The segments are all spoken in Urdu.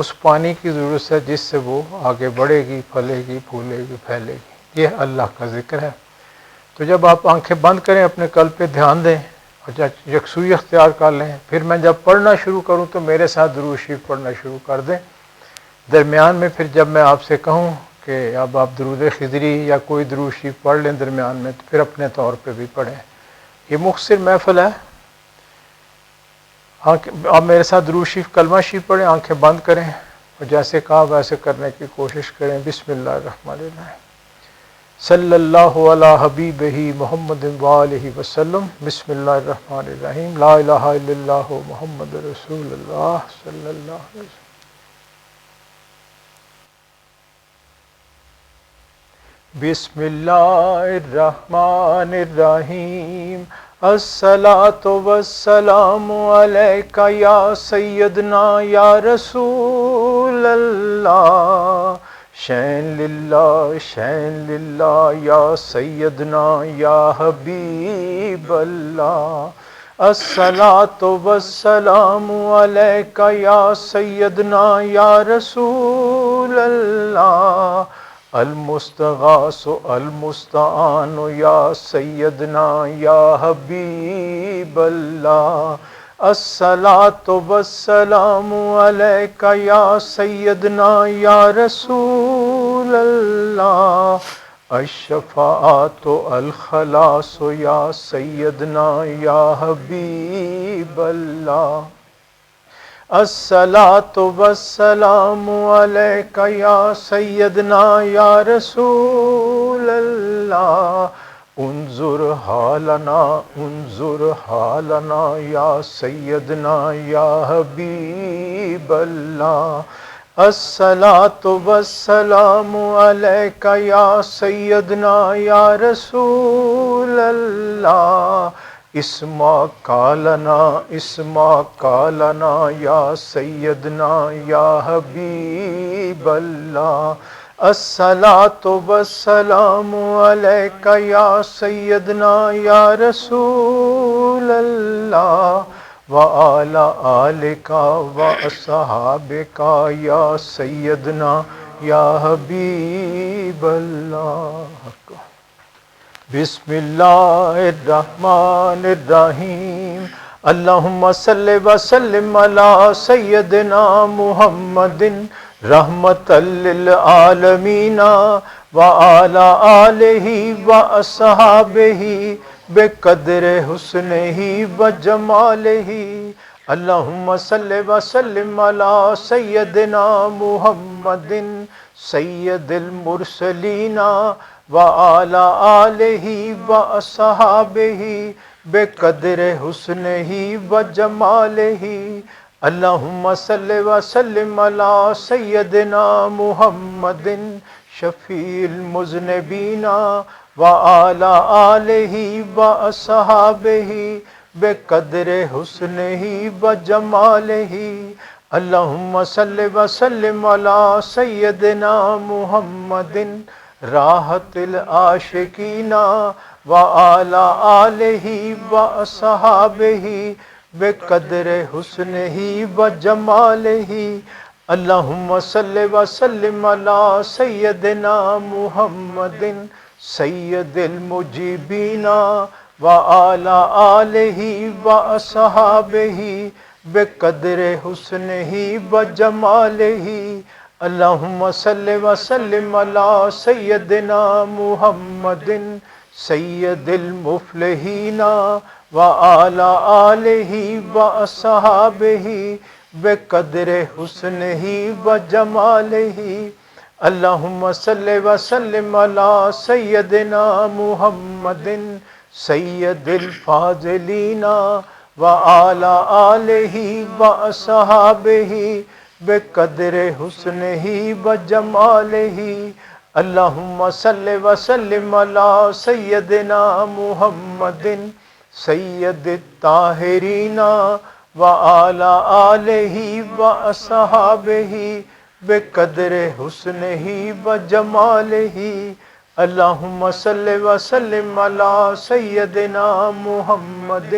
اس پانی کی ضرورت ہے جس سے وہ آگے بڑھے گی، پھلے گی، پھولے گی، پھیلے گی۔ یہ اللہ کا ذکر ہے۔ تو جب آپ آنکھیں بند کریں، اپنے قلب پہ دھیان دیں اور جب یکسوئی اختیار کر لیں، پھر میں جب پڑھنا شروع کروں تو میرے ساتھ درود شریف پڑھنا شروع کر دیں۔ درمیان میں پھر جب میں آپ سے کہوں کہ اب آپ درود خضری یا کوئی درود شریف پڑھ لیں درمیان میں، تو پھر اپنے طور پہ بھی پڑھیں۔ یہ مختصر محفل ہے۔ آپ میرے ساتھ درود شریف کلمہ شریف پڑھیں، آنکھیں بند کریں اور جیسے کہا ویسے کرنے کی کوشش کریں۔ بسم اللہ الرحمن الرحیم۔ صلی اللہ علی حبیبہ محمد وآلہ وسلم۔ بسم اللہ الرحمن الرحیم۔ لا الہ الا اللہ محمد رسول اللہ صلی اللہ علیہ وسلم۔ بسم اللہ الرحمن الرحیم۔ الصلاۃ والسلام علیک یا سیدنا یا رسول اللہ، شین للہ شین للہ یا سیدنا یا حبیب اللہ۔ الصلاۃ والسلام علیک یا سیدنا یا رسول اللہ، المستغاث المستعان یا سیدنا یا حبیب اللہ۔ الصلاۃ والسلام علیک یا سیدنا یا رسول اللہ، الشفاعۃ الخلاص یا سیدنا یا حبیب اللہ۔ الصلاۃ والسلام علیک یا سیدنا یا رسول اللہ، انظر حالنا انظر حالنا یا سیدنا یا حبیب اللہ۔ الصلاۃ والسلام علیک یا سیدنا یا رسول اللہ، اسما کالنا اسما کالنا یا سیدنا یا حبیب اللہ۔ الصلاۃ والسلام علیک یا سیدنا یا رسول اللہ، وعلی آلک واصحابک یا سیدنا یا حبیب اللہ۔ بسم اللہ الرحمن الرحیم۔ اللہم صلی وسلم علی سیدنا محمد رحمۃ للعالمین وعلی آلہ واصحابہ بقدر حسنہ وجمالہ۔ اللہم صلی وسلم علی سیدنا محمد سید المرسلین وعلی آلہ واصحابہ بقدر حسنہ وجمالہ۔ اللہم صلی وسلم علی سیدنا محمد شفیع المذنبین وعلی آلہ واصحابہ بقدر حسنہ وجمالہ۔ اللہم صلی وسلم علی سیدنا محمد راحت العاشقین وعلی آلہ واصحابہ بقدر حسنہ وجمالہ۔ اللہم صلی وسلم علی سیدنا محمد سید المجیبین وعلی آلہ واصحابہ بقدر حسنہ وجمالہ۔ اللہم صلی وسلم علی سیدنا محمد سید المفلحین وعلی آلہ واصحابہ بقدر حسنہ وجمالہ۔ اللہم صلی وسلم علی سیدنا محمد سید الفاضلین وعلی آلہ واصحابہ بقدر حسنہ وجمالہ۔ اللہم صلی وسلم علی سیدنا محمد سید الطاہرین وعلی آلہ واصحابہ بقدر حسنہ وجمالہ۔ اللہم صلی وسلم علی سیدنا محمد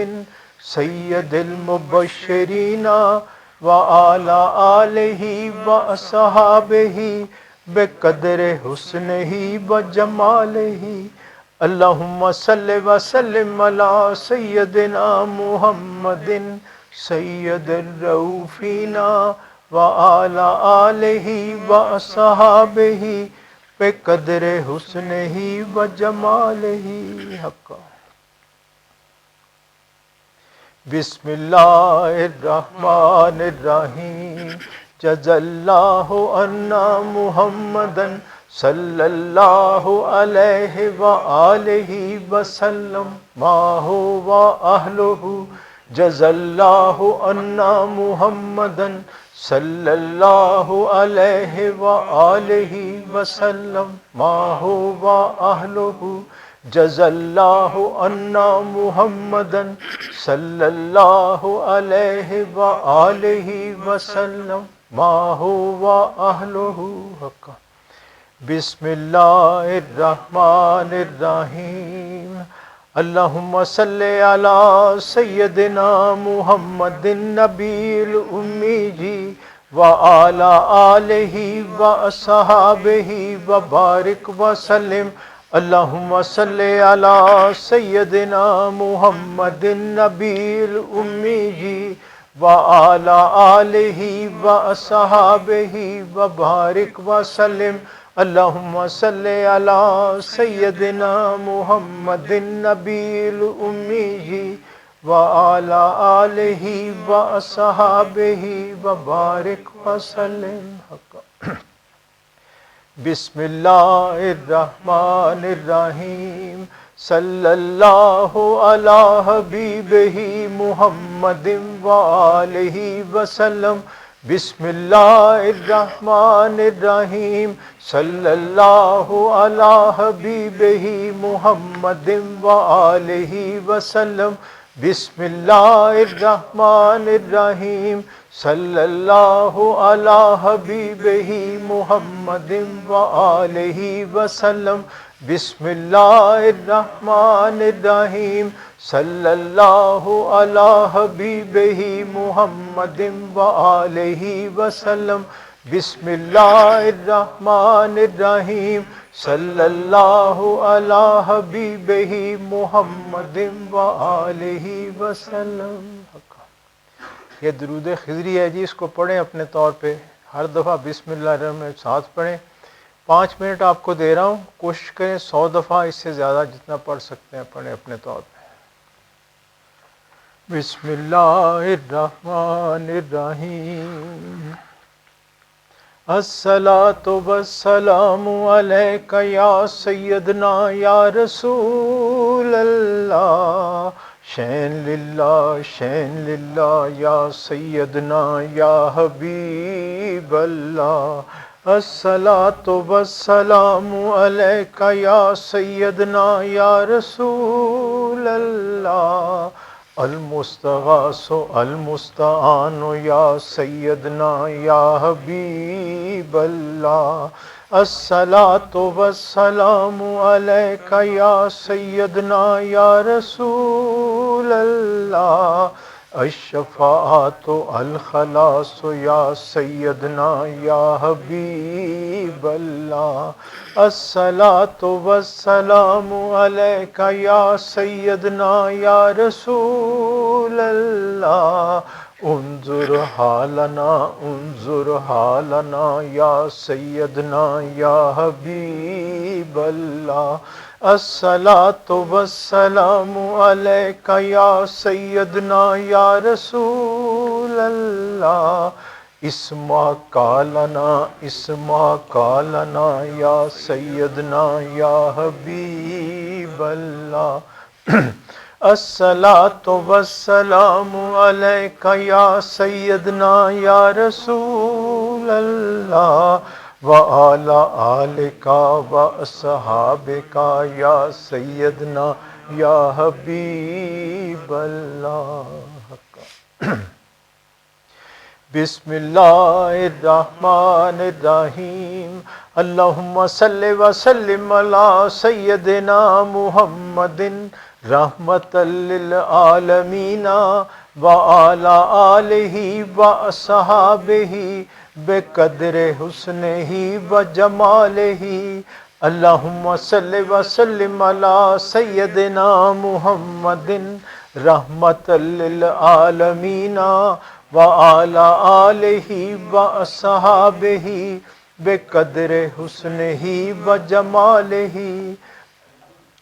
سید المبشرین وعلى آلہ واصحابہ بقدر حسنہ وجمالہ اللہم صلی وسلم علی سیدنا محمد سید الرؤوفین وعلى آلہ واصحابہ بقدر حسنہ وجمالہ حقا بسم اللہ الرحمن الرحیم جزا اللہ عنا محمدا صلی اللہ علیہ وآلہ وسلم ما هو اہلہ جزا اللہ عنا محمدا صلی اللہ علیہ وآلہ وسلم ما هو اہلہ جزا اللہ عنا محمدا صلی اللہ علیہ وآلہ وسلم ما هو اہلہ حقا بسم اللہ الرحمن الرحیم اللہم صلی علی سیدنا محمد النبی الامی وعلی آلہ واصحابہ وبارک وسلم اللہم صلی علی سیدنا محمد النبی الامی وعلی آلہ واصحابہ وبارک وسلم اللہم صلی علی سیدنا محمد النبی الامی وعلی آلہ واصحابہ وبارک وسلم بسم اللہ الرحمن الرحیم صلی اللہ علی حبیبہ محمد وآلہ وسلم بسم اللہ الرحمن الرحیم صلی اللہ علی حبیبہ محمد وآلہ وسلم بسم اللہ الرحمن الرحیم صلی اللہ علی حبیبہ محمد وآلہ وسلم بسم اللہ الرحمن الرحیم صلی اللہ علی حبیبہ محمد وآلہ وسلم بسم اللہ الرحمن الرحیم صلی اللہ علی حبیبہ محمد وآلہ وسلم یہ درود خضری ہے جی، اس کو پڑھیں اپنے طور پہ ہر دفعہ بسم اللہ الرحمن الرحیم ساتھ پڑھیں 5 منٹ آپ کو دے رہا ہوں، کوشش کریں 100 دفعہ اس سے زیادہ جتنا پڑھ سکتے ہیں پڑھیں اپنے طور پہ بسم اللہ الرحمن الرحیم الصلاۃ والسلام علیک یا سیدنا یا رسول اللہ شین للہ یا سیدنا یا حبیب اللہ الصلاۃ والسلام علیک یا سیدنا یا رسول اللہ المستغاث المستعان یا سیدنا یا حبیب اللہ الصلاۃ والسلام علیک یا سیدنا یا رسول اللہ الشفاعۃ الخلاص یا سیدنا یا حبیب اللہ الصلاۃ والسلام علیک یا سیدنا یا رسول اللہ انظر حالنا یا سیدنا یا حبیب اللہ الصلاۃ والسلام علیک یا سیدنا یا رسول اللہ اسما کالنا یا سیدنا یا حبیب اللہ الصلاۃ والسلام علیک یا سیدنا یا رسول اللہ وعلی آلک واصحابک یا سیدنا یا حبیب اللہ بسم اللہ الرحمن الرحیم اللہم صلی وسلم علی سیدنا محمد رحمة للعالمين وعلى آله وأصحابه بقدر حسنه وجماله اللهم صل وسلم على سيدنا محمد رحمة للعالمين وعلى آله وأصحابه بقدر حسنه وجماله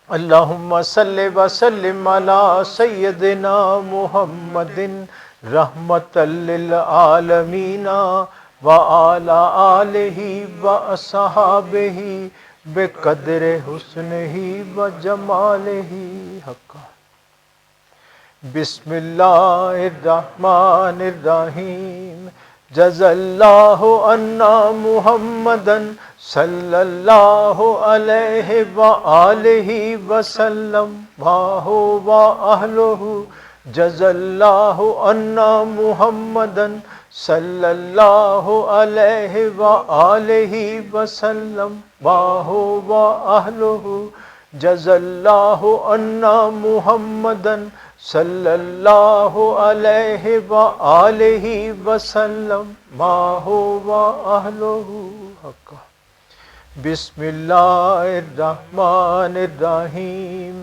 اللهم صل وسلم على سيدنا محمد رحمة للعالمين وعلى آله وأصحابه بقدر حسنه وجماله حقا بسم الله الرحمن الرحيم جزا الله عنا محمدا صلی اللہ علیہ وآلہ وسلم وهو أهله جزا الله عنا محمدا صلی اللہ علیہ وآلہ وسلم وهو أهله جزا الله عنا محمدا صلی اللہ علیہ وآلہ وسلم وهو أهله حقا بسم اللہ الرحمن الرحیم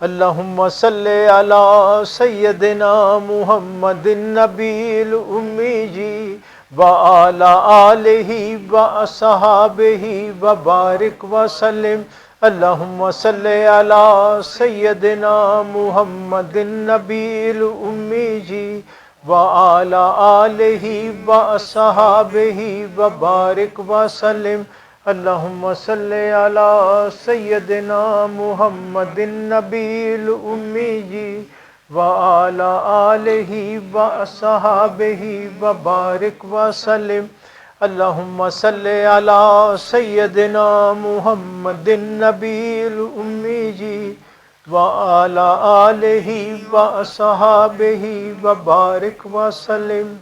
اللہم صلی علی سیدنا محمد النبی الامی وعلی آلہ واصحابہ وبارک وسلم اللہم صلی علی سیدنا محمد النبی الامی وعلی آلہ واصحابہ وبارک وسلم اللہم صلی علی سیدنا محمد النبی الامی وعلی آلہ واصحابہ وبارک وسلم اللہم صلی علی سیدنا محمد النبی الامی وعلی آلہ واصحابہ وبارک وسلم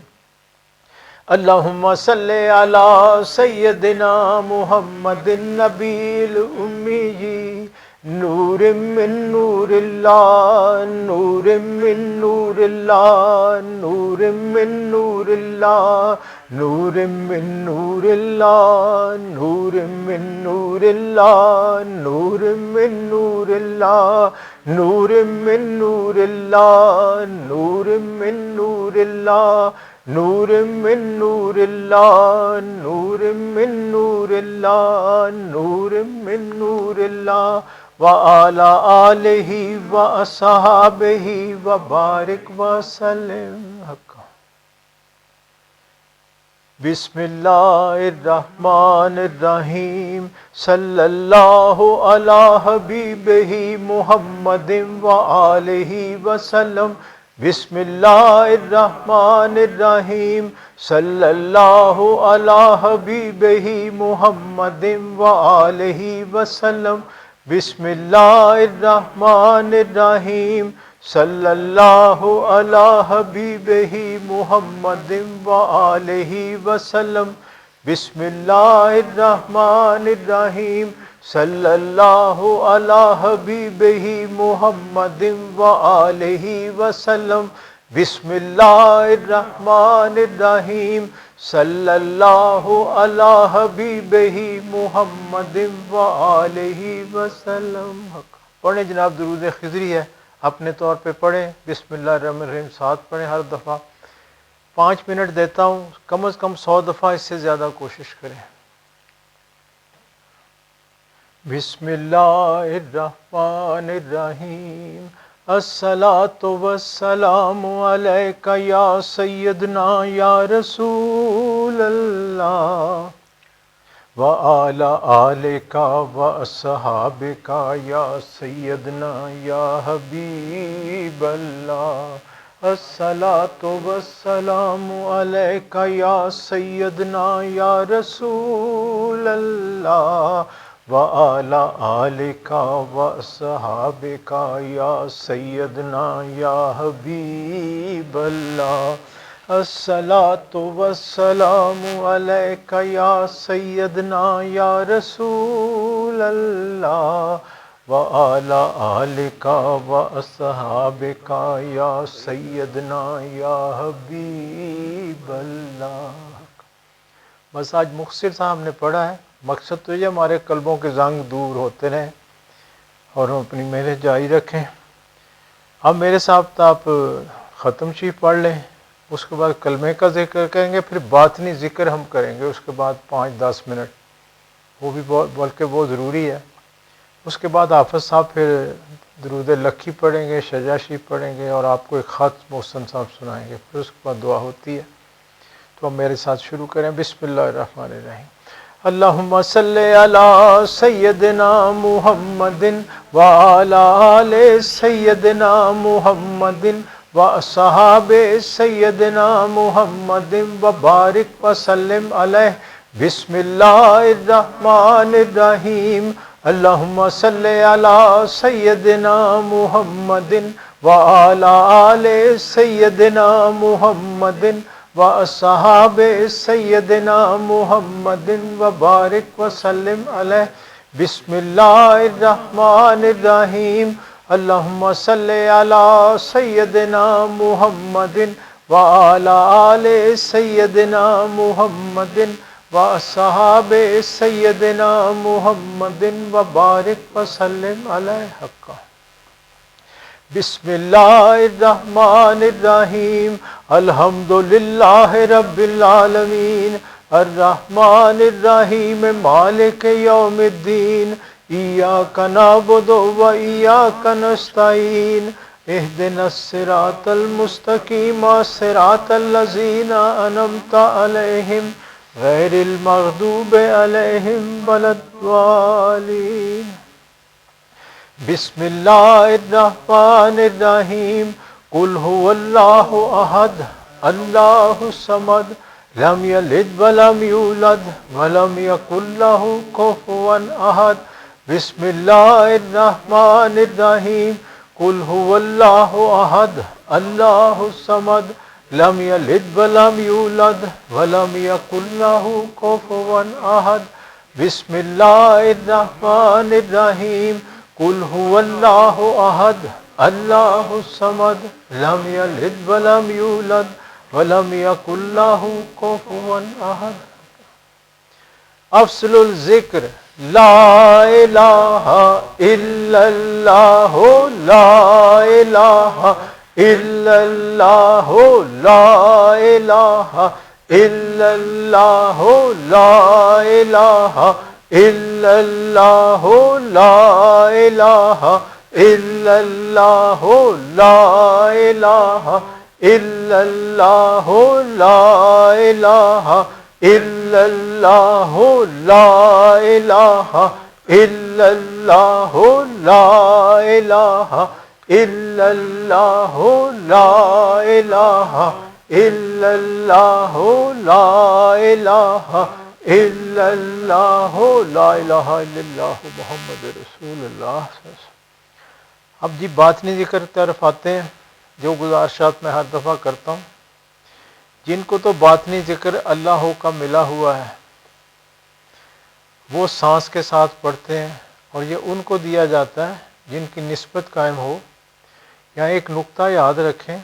اللہم صلی علی سیدنا محمد النبی الامی نور من نور اللہ نور من نور اللہ نور من نور اللہ نور من نور اللہ نور من نور اللہ نور من نور اللہ نور من نور اللہ نور من نور اللہ نور من نور اللہ نور من نور اللہ نور من نور اللہ وعلی آلہ واصحابہ وبارک وسلم حقا بسم اللہ الرحمن الرحیم صلی اللہ علی حبیبہ محمد وآلہ وسلم بسم اللہ الرحمن الرحیم صلی اللہ علی حبیبہ محمد وآلہ وسلم بسم اللہ الرحمن الرحیم صلی اللہ علی حبیبہ محمد وآلہ وسلم بسم اللہ الرحمن الرحیم صلی اللہ علی حبیبہ محمد وآلہ وسلم بسم اللہ الرحمن الرحیم صلی اللہ علی حبیبہ محمد وآلہ وسلم پڑھیں جناب درود خضری ہے اپنے طور پہ پڑھیں بسم اللہ الرحمن الرحیم ساتھ پڑھیں ہر دفعہ 5 منٹ دیتا ہوں کم از کم 100 دفعہ اس سے زیادہ کوشش کریں بسم اللہ الرحمن الرحیم الصلاۃ والسلام علیک یا سیدنا یا رسول اللہ وعلی آلک واصحابک یا سیدنا یا حبیب اللہ الصلاۃ والسلام علیک یا سیدنا یا رسول اللہ وعلی آلک واصحابک یا سیدنا یا حبیب اللہ الصلاۃ والسلام علیک یا سیدنا یا رسول اللہ وعلی آلک واصحابک یا سیدنا یا حبیب اللہ۔ بس آج مختصر صاحب نے پڑھا ہے، مقصد تو یہ ہمارے قلبوں کے زنگ دور ہوتے رہیں اور ہم اپنی محنت جاری رکھیں۔ اب میرے ساتھ آپ ختم شریف پڑھ لیں، اس کے بعد کلمے کا ذکر کریں گے، پھر باطنی ذکر ہم کریں گے اس کے بعد 5-10 منٹ، وہ بھی بلکہ بہت ضروری ہے۔ اس کے بعد حافظ صاحب پھر درود لکھی پڑھیں گے، شجاع شریف پڑھیں گے اور آپ کو ایک خط محسن صاحب سنائیں گے، پھر اس کے بعد دعا ہوتی ہے۔ تو اب میرے ساتھ شروع کریں۔ بسم اللہ الرحمن الرحیم۔ اللہم صلی علی سیدنا محمد وعلی آل سیدنا محمد واصحاب سیدنا محمد وبارک وسلم علیہ۔ بسم اللہ الرحمن الرحیم۔ اللہم صلی علی سیدنا محمد وعلی آل سیدنا محمد واصحاب سیدنا محمد وبارک وسلم علیہ۔ بسم اللہ الرحمن الرحیم۔ اللہم صلی علی سیدنا محمد وعلی آل سیدنا محمد واصحاب سیدنا محمد وبارک وسلم علیہ حق۔ بسم اللہ الرحمن الرحیم۔ الحمدللہ رب العالمین، الرحمن الرحیم، مالک یوم الدین، ایاک نعبد و ایاک نستعین، اہدنا الصراط المستقیم، صراط الذین انعمت علیہم غیر المغضوب علیہم ولا الضالین۔ بسم اللہ الرحمن الرحیم۔ قل هو اللہ احد اللہ الصمد لم یلد ولم یولد ولم یکن له کفوا احد۔ بسم اللہ الرحمن الرحیم۔ قل هو اللہ احد اللہ الصمد لم یلد ولم یولد ولم یکن له کفوا احد۔ بسم اللہ الرحمن الرحیم۔ قل هو اللہ احد اللہ الصمد لم یلد ولم یولد ولم یکن له کفوا احد۔ افضل الذکر لا الہ الا اللہ، لا الہ الا اللہ، لا الہ الا اللہ، لا الہ الا اللہ، لا الہ الا اللہ، لا الہ الا اللہ، لا الہ الا اللہ، لا الہ الا اللہ، لا الہ الا اللہ، لا الہ الا اللہ، لا الہ الا اللہ، لا الہ الا اللہ محمد رسول اللہ۔ اب جی باطنی ذکر کی طرف آتے ہیں، جو گزارشات میں ہر دفعہ کرتا ہوں۔ جن کو تو باطنی ذکر اللہ کا ملا ہوا ہے وہ سانس کے ساتھ پڑھتے ہیں، اور یہ ان کو دیا جاتا ہے جن کی نسبت قائم ہو۔ یہاں ایک نقطہ یاد رکھیں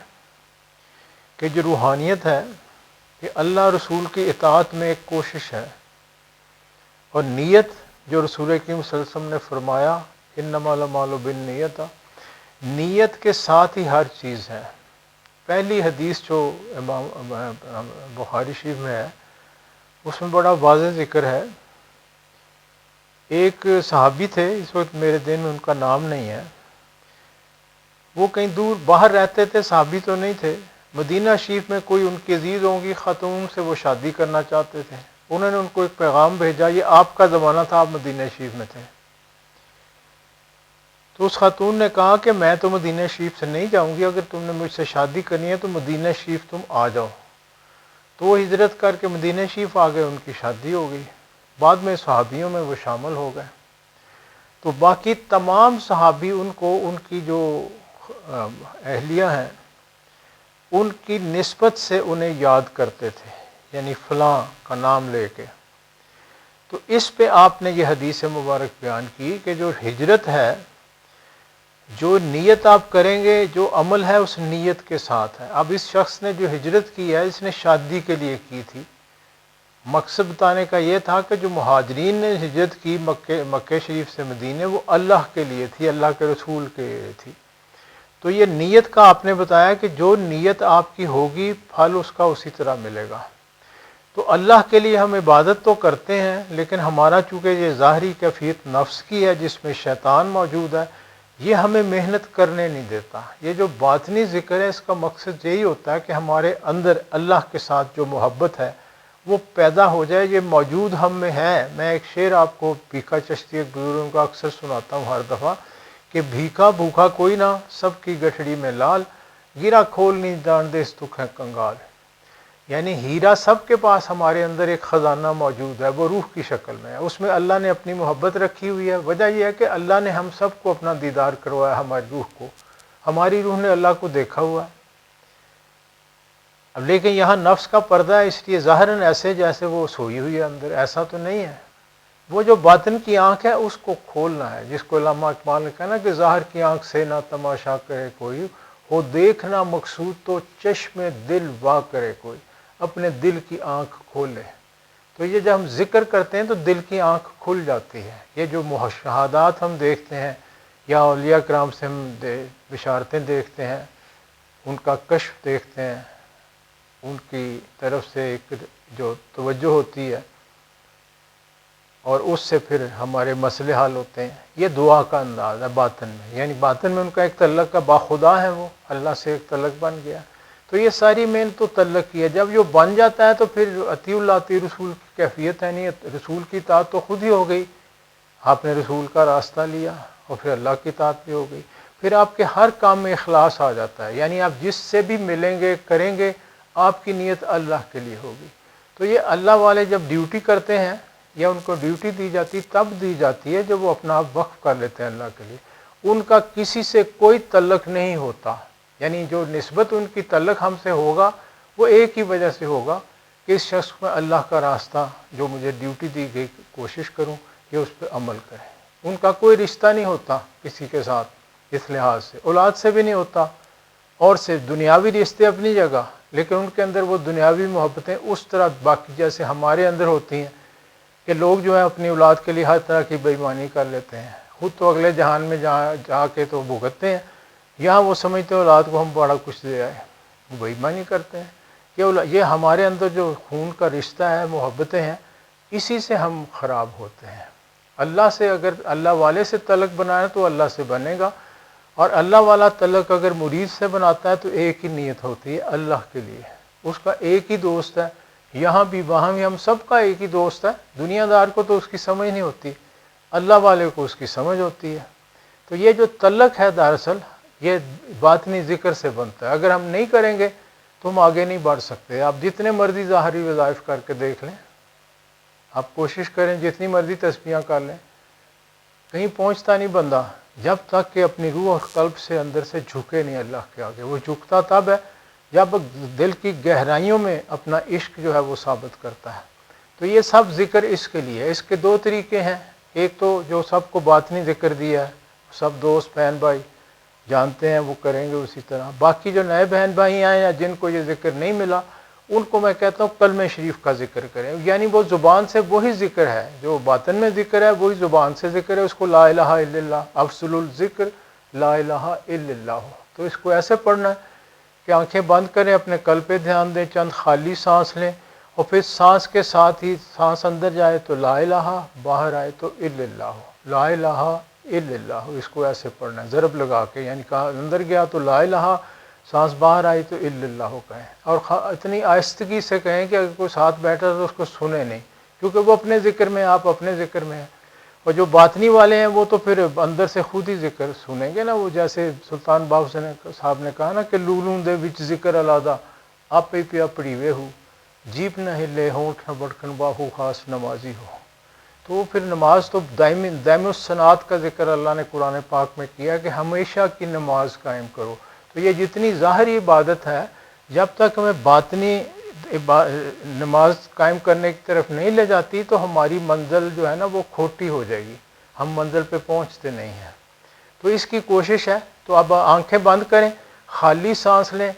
کہ جو روحانیت ہے کہ اللہ رسول کی اطاعت میں ایک کوشش ہے، اور نیت جو رسول کریم صلی اللہ علیہ وسلم نے فرمایا انما الاعمال بالنیت، نیت کے ساتھ ہی ہر چیز ہے۔ پہلی حدیث جو امام بخاری شریف میں ہے اس میں بڑا واضح ذکر ہے۔ ایک صحابی تھے، اس وقت میرے ذہن میں ان کا نام نہیں ہے، وہ کہیں دور باہر رہتے تھے، صحابی تو نہیں تھے۔ مدینہ شریف میں کوئی ان کی عزیزوں کی خاتون سے وہ شادی کرنا چاہتے تھے۔ انہوں نے ان کو ایک پیغام بھیجا، یہ آپ کا زمانہ تھا، آپ مدینہ شریف میں تھے۔ تو اس خاتون نے کہا کہ میں تو مدینہ شریف سے نہیں جاؤں گی، اگر تم نے مجھ سے شادی کرنی ہے تو مدینہ شریف تم آ جاؤ۔ تو وہ ہجرت کر کے مدینہ شریف آ گئے، ان کی شادی ہو گئی، بعد میں صحابیوں میں وہ شامل ہو گئے۔ تو باقی تمام صحابی ان کو ان کی جو اہلیہ ہیں ان کی نسبت سے انہیں یاد کرتے تھے، یعنی فلاں کا نام لے کے۔ تو اس پہ آپ نے یہ حدیث مبارک بیان کی کہ جو ہجرت ہے، جو نیت آپ کریں گے، جو عمل ہے اس نیت کے ساتھ ہے۔ اب اس شخص نے جو ہجرت کی ہے، اس نے شادی کے لیے کی تھی۔ مقصد بتانے کا یہ تھا کہ جو مہاجرین نے ہجرت کی مکہ شریف سے مدینے، وہ اللہ کے لیے تھی، اللہ کے رسول کے لیے تھی۔ تو یہ نیت کا آپ نے بتایا کہ جو نیت آپ کی ہوگی پھل اس کا اسی طرح ملے گا۔ تو اللہ کے لیے ہم عبادت تو کرتے ہیں، لیکن ہمارا چونکہ یہ ظاہری کیفیت نفس کی ہے جس میں شیطان موجود ہے، یہ ہمیں محنت کرنے نہیں دیتا۔ یہ جو باطنی ذکر ہے، اس کا مقصد یہی ہوتا ہے کہ ہمارے اندر اللہ کے ساتھ جو محبت ہے وہ پیدا ہو جائے، یہ موجود ہم میں ہے۔ میں ایک شعر آپ کو بھیکا چشتی ایک بزرگوں کا اکثر سناتا ہوں ہر دفعہ کہ بھیکا بھوکا کوئی نہ، سب کی گٹھڑی میں لال، گرا کھول نہیں جان دے اس دکھ ہے کنگال۔ یعنی ہیرا سب کے پاس ہمارے اندر ایک خزانہ موجود ہے، وہ روح کی شکل میں ہے، اس میں اللہ نے اپنی محبت رکھی ہوئی ہے۔ وجہ یہ ہے کہ اللہ نے ہم سب کو اپنا دیدار کروایا، ہماری روح کو، ہماری روح نے اللہ کو دیکھا ہوا ہے۔ اب لیکن یہاں نفس کا پردہ ہے، اس لیے ظاہراً ایسے جیسے وہ سوئی ہوئی ہے اندر، ایسا تو نہیں ہے۔ وہ جو باطن کی آنکھ ہے اس کو کھولنا ہے، جس کو علامہ اقبال نے کہا نا کہ ظاہر کی آنکھ سے نہ تماشا کرے کوئی، ہو دیکھنا مقصود تو چشم دل وا کرے کوئی، اپنے دل کی آنکھ کھولے۔ تو یہ جب ہم ذکر کرتے ہیں تو دل کی آنکھ کھل جاتی ہے۔ یہ جو مشاہدات ہم دیکھتے ہیں یا اولیاء کرام سے ہم بشارتیں دیکھتے ہیں، ان کا کشف دیکھتے ہیں، ان کی طرف سے ایک جو توجہ ہوتی ہے اور اس سے پھر ہمارے مسئلے حل ہوتے ہیں، یہ دعا کا انداز ہے باطن میں۔ یعنی باطن میں ان کا ایک تعلق کا باخدا ہے، وہ اللہ سے ایک تعلق بن گیا۔ تو یہ ساری محنت تو تعلق کی ہے۔ جب یہ بن جاتا ہے تو پھر اطیع اللہ اطیع رسول کی کیفیت ہے نہیں، رسول کی اطاعت تو خود ہی ہو گئی، آپ نے رسول کا راستہ لیا اور پھر اللہ کی اطاعت بھی ہو گئی۔ پھر آپ کے ہر کام میں اخلاص آ جاتا ہے، یعنی آپ جس سے بھی ملیں گے کریں گے آپ کی نیت اللہ کے لیے ہوگی۔ تو یہ اللہ والے جب ڈیوٹی کرتے ہیں یا ان کو ڈیوٹی دی جاتی تب دی جاتی ہے جب وہ اپنا آپ وقف کر لیتے ہیں اللہ کے لیے، ان کا کسی سے کوئی تعلق نہیں ہوتا۔ یعنی جو نسبت ان کی تعلق ہم سے ہوگا وہ ایک ہی وجہ سے ہوگا کہ اس شخص میں اللہ کا راستہ جو مجھے ڈیوٹی دی گئی کوشش کروں کہ اس پہ عمل کریں۔ ان کا کوئی رشتہ نہیں ہوتا کسی کے ساتھ اس لحاظ سے، اولاد سے بھی نہیں ہوتا، اور سے دنیاوی رشتے اپنی جگہ، لیکن ان کے اندر وہ دنیاوی محبتیں اس طرح باقی جیسے ہمارے اندر ہوتی ہیں کہ لوگ جو ہیں اپنی اولاد کے لیے ہر طرح کی بے ایمانی کر لیتے ہیں، خود تو اگلے جہان میں جا کے تو بھگتتے ہیں، یہاں وہ سمجھتے ہیں اولاد کو ہم بڑا کچھ دے آئے، وہ بے ایمانی کرتے ہیں۔ یہ ہمارے اندر جو خون کا رشتہ ہے، محبتیں ہیں، اسی سے ہم خراب ہوتے ہیں۔ اللہ سے اگر اللہ والے سے تعلق بنانا تو اللہ سے بنے گا، اور اللہ والا تعلق اگر مرید سے بناتا ہے تو ایک ہی نیت ہوتی ہے اللہ کے لیے، اس کا ایک ہی دوست ہے، یہاں بھی وہاں بھی ہم سب کا ایک ہی دوست ہے۔ دنیا دار کو تو اس کی سمجھ نہیں ہوتی، اللہ والے کو اس کی سمجھ ہوتی ہے۔ تو یہ جو تعلق ہے دراصل یہ باطنی ذکر سے بنتا ہے۔ اگر ہم نہیں کریں گے تو ہم آگے نہیں بڑھ سکتے۔ آپ جتنے مرضی ظاہری وظائف کر کے دیکھ لیں، آپ کوشش کریں جتنی مرضی تسبیحاں کر لیں، کہیں پہنچتا نہیں بندہ جب تک کہ اپنی روح اور قلب سے اندر سے جھکے نہیں اللہ کے آگے۔ وہ جھکتا تب ہے جب دل کی گہرائیوں میں اپنا عشق جو ہے وہ ثابت کرتا ہے۔ تو یہ سب ذکر اس کے لیے ہے۔ اس کے دو طریقے ہیں، ایک تو جو سب کو باطنی ذکر دیا ہے، سب دوست بہن بھائی جانتے ہیں وہ کریں گے اسی طرح۔ باقی جو نئے بہن بھائی آئے یا جن کو یہ ذکر نہیں ملا، ان کو میں کہتا ہوں کلمہ شریف کا ذکر کریں، یعنی وہ زبان سے وہی ذکر ہے جو باطن میں ذکر ہے، وہی زبان سے ذکر ہے۔ اس کو لا الہ الا اللہ، افضل الذکر لا الہ الا اللہ۔ تو اس کو ایسے پڑھنا ہے کہ آنکھیں بند کریں، اپنے قلب پہ دھیان دیں، چند خالی سانس لیں، اور پھر سانس کے ساتھ ہی سانس اندر جائے تو لا الہ، باہر آئے تو الا اللہ، لا الہ الا اللہ۔ اس کو ایسے پڑھنا ہے ضرب لگا کے، یعنی کہا اندر گیا تو لا الہ، سانس باہر آئی تو الا اللہ کہیں، اور اتنی آہستگی سے کہیں کہ اگر کوئی ساتھ بیٹھا تو اس کو سنے نہیں، کیونکہ وہ اپنے ذکر میں، آپ اپنے ذکر میں ہیں۔ اور جو باطنی والے ہیں وہ تو پھر اندر سے خود ہی ذکر سنیں گے نا۔ وہ جیسے سلطان باہو صاحب نے کہا نا کہ لولوں دے وچ ذکر علادہ آپ ہی پیا پڑیوے ہو، جیپ نہ ہلے ہونٹ نہ بڑکن باہو خاص نمازی ہو۔ تو وہ پھر نماز تو دائم الصنعت کا ذکر اللہ نے قرآن پاک میں کیا کہ ہمیشہ کی نماز قائم کرو۔ تو یہ جتنی ظاہری عبادت ہے، جب تک ہمیں باطنی نماز قائم کرنے کی طرف نہیں لے جاتی تو ہماری منزل جو ہے نا وہ کھوٹی ہو جائے گی، ہم منزل پہ پہنچتے نہیں ہیں۔ تو اس کی کوشش ہے، تو اب آنکھیں بند کریں، خالی سانس لیں،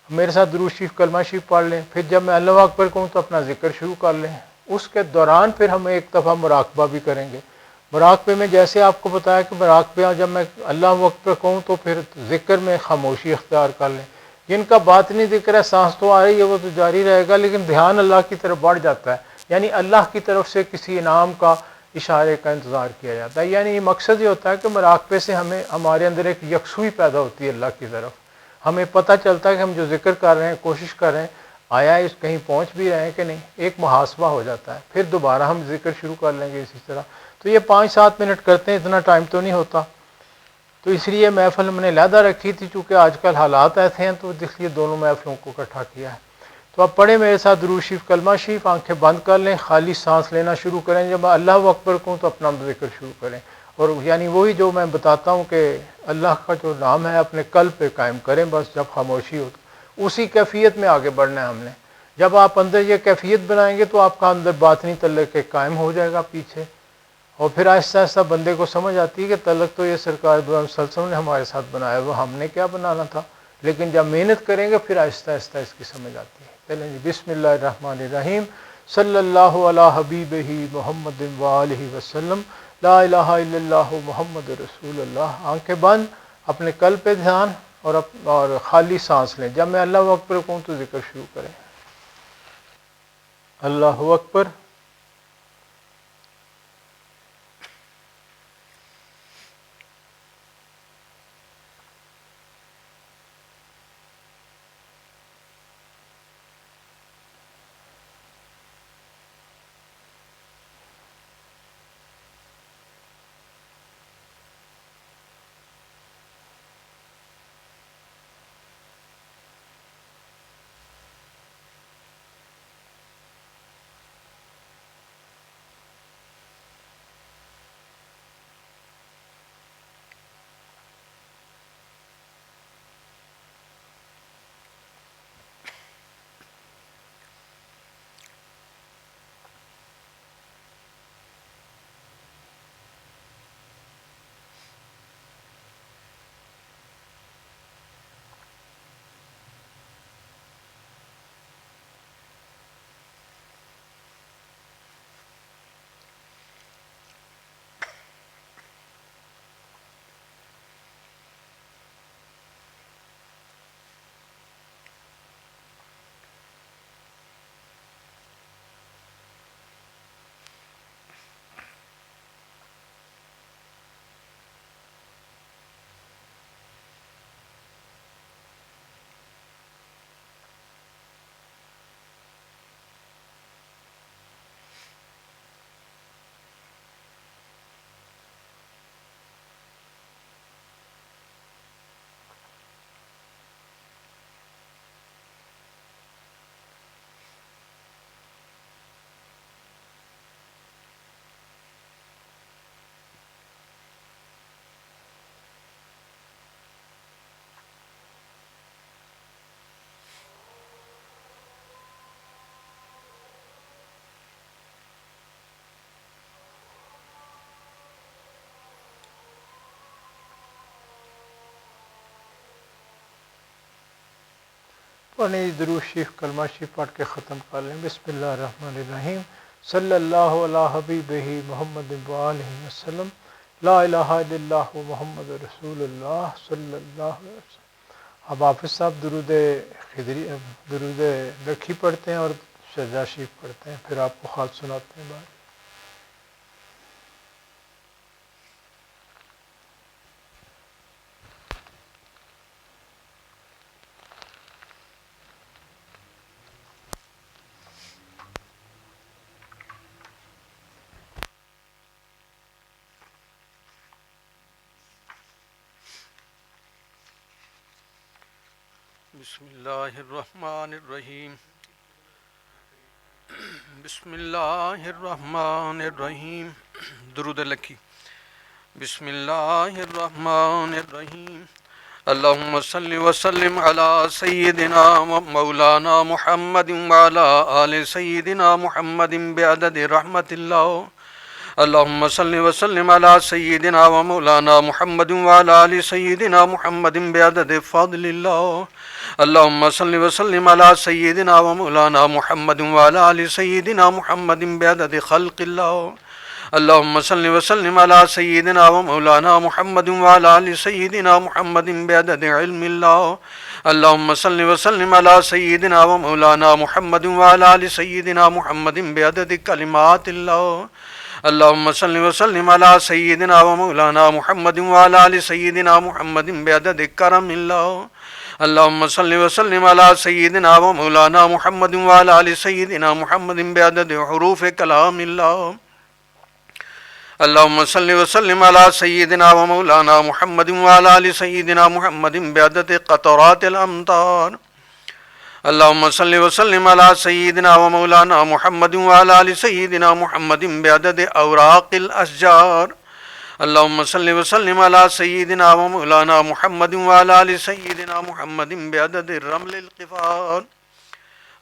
میرے ساتھ درود شریف کلمہ شریف پڑھ لیں، پھر جب میں اللہ اکبر کہوں تو اپنا ذکر شروع کر لیں۔ اس کے دوران پھر ہم ایک دفعہ مراقبہ بھی کریں گے۔ مراقبے میں جیسے آپ کو بتایا کہ مراقبہ جب میں اللہ اکبر کہوں تو پھر ذکر میں خاموشی اختیار کر لیں۔ جن کا باطنی ذکر ہے، سانس تو آ رہی ہے وہ تو جاری رہے گا، لیکن دھیان اللہ کی طرف بڑھ جاتا ہے، یعنی اللہ کی طرف سے کسی انعام کا، اشارے کا انتظار کیا جاتا ہے۔ یعنی یہ مقصد یہ ہوتا ہے کہ مراقبے سے ہمارے اندر ایک یکسوئی پیدا ہوتی ہے اللہ کی طرف، ہمیں پتہ چلتا ہے کہ ہم جو ذکر کر رہے ہیں، کوشش کر رہے ہیں، آیا اس کہیں پہنچ بھی رہے ہیں کہ نہیں، ایک محاسبہ ہو جاتا ہے، پھر دوبارہ ہم ذکر شروع کر لیں گے اسی طرح۔ تو یہ 5-7 منٹ کرتے ہیں، اتنا ٹائم تو نہیں ہوتا، تو اس لیے محفل ہم نے علیحدہ رکھی تھی، چونکہ آج کل حالات ایسے ہیں تو اس لیے دونوں محفلوں کو اکٹھا کیا ہے۔ تو اب پڑھیں میرے ساتھ درود شریف کلمہ شریف، آنکھیں بند کر لیں، خالی سانس لینا شروع کریں، جب میں اللہ اکبر کہوں تو اپنا ذکر شروع کریں، اور یعنی وہی جو میں بتاتا ہوں کہ اللہ کا جو نام ہے اپنے قلب پہ قائم کریں، بس جب خاموشی ہو تو اسی کیفیت میں آگے بڑھنا ہے ہم نے۔ جب آپ اندر یہ کیفیت بنائیں گے تو آپ کا اندر باطنی تعلق قائم ہو جائے گا پیچھے، اور پھر آہستہ آہستہ بندے کو سمجھ آتی ہے کہ تعلق تو یہ سرکار دو عالم صلی اللہ علیہ وسلم نے ہمارے ساتھ بنایا، وہ ہم نے کیا بنانا تھا، لیکن جب محنت کریں گے پھر آہستہ آہستہ اس کی سمجھ آتی ہے۔ چلیں جی، بسم اللہ الرحمن الرحیم، صلی اللہ علی حبیبہ محمد وآلہ وسلم، لا الہ الا اللہ محمد رسول اللہ۔ آنکھیں بند، اپنے قلب پہ دھیان، اور خالی سانس لیں، جب میں اللہ اکبر کہوں تو ذکر شروع کریں۔ اللہ اکبر۔ پڑھیں درود شریف کلمہ شریف پڑھ کے ختم کر لیں۔ بسم اللہ الرحمن الرحیم، صلی اللہ علی حبیبہ محمد وآلہ وسلم، لا الہ الا اللہ محمد رسول اللہ صلی اللہ علیہ وسلم۔ اب حافظ صاحب درود لکھی پڑھتے ہیں اور سجدہ شریف پڑھتے ہیں، پھر آپ کو خط سناتے ہیں بعد۔ بسم اللہ الرحمن الرحیم، بسم اللہ الرحمن الرحیم، درود لکھی۔ بسم اللہ الرحمن الرحیم، اللهم صل وسلم على سيدنا ومولانا محمد وعلى آل سيدنا محمد بعدد رحمة الله. اللهم صل وسلم على سيدنا ومولانا محمد وعلى آل سيدنا محمد بعدد فضل الله. اللهم صل وسلم على سيدنا ومولانا محمد وعلى آل سيدنا محمد بعدد خلق الله. اللهم صل وسلم على سيدنا ومولانا محمد وعلى آل سيدنا محمد بعدد علم الله. اللهم صل وسلم على سيدنا ومولانا محمد وعلى آل سيدنا محمد بعدد كلمات الله. اللهم صل وسلم على سيدنا ومولانا محمد وعلى آل سيدنا محمد بعدد كرم الله. اللهم صل وسلم على سيدنا ومولانا محمد وعلى آل سيدنا محمد بعدد حروف كلام الله. اللهم صل وسلم على سيدنا ومولانا محمد وعلى آل سيدنا محمد بعدد قطرات الأمطار. اللهم صل وسلم على سيدنا ومولانا محمد وعلى آل سيدنا محمد بعدد أوراق الأشجار. اللهم صل وسلم على سيدنا ومولانا محمد وعلى آل سيدنا محمد بعدد الرمل القفار.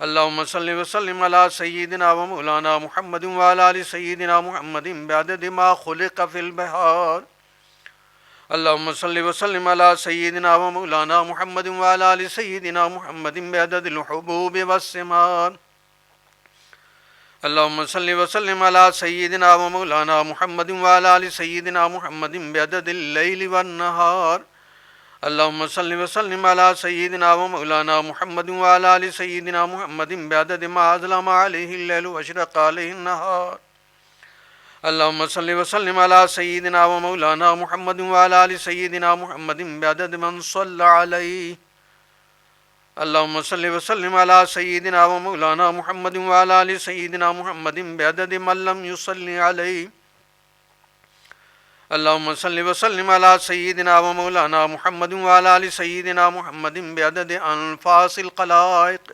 اللهم صل وسلم على سيدنا ومولانا محمد وعلى آل سيدنا محمد بعدد ما خلق في البحار. اللهم صل وسلم على سيدنا ومولانا محمد وعلى آل سيدنا محمد بعدد الحبوب والثمار. اللهم صل وسلم على سيدنا ومولانا محمد وعلى آل سيدنا محمد بعدد الليل والنهار. اللهم صل وسلم على سيدنا ومولانا محمد وعلى آل سيدنا محمد بعدد ما أظلم عليه الليل وأشرق عليه النهار. اللهم صل وسلم على سيدنا ومولانا محمد وعلى آل سيدنا محمد بعدد من صلى عليه. اللهم صل وسلم على سيدنا ومولانا محمد وعلى آل سيدنا محمد بعدد من لم يصلي عليه. اللهم صل وسلم على سيدنا ومولانا محمد وعلى آل سيدنا محمد بعدد أنفاس الخلائق.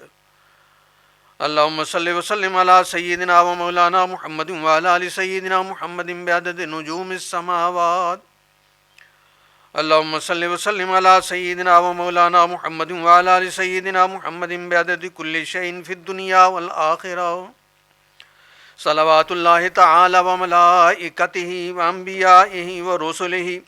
اللهم صل وسلم على سيدنا ومولانا محمد وعلى آل سيدنا محمد بعدد نجوم السماوات. اللهم صل وسلم على سيدنا ومولانا محمد وعلى آل سيدنا محمد بعدد كل شيء في الدنيا والآخرة. صلوات الله تعالى وملائكته وأنبيائه ورسله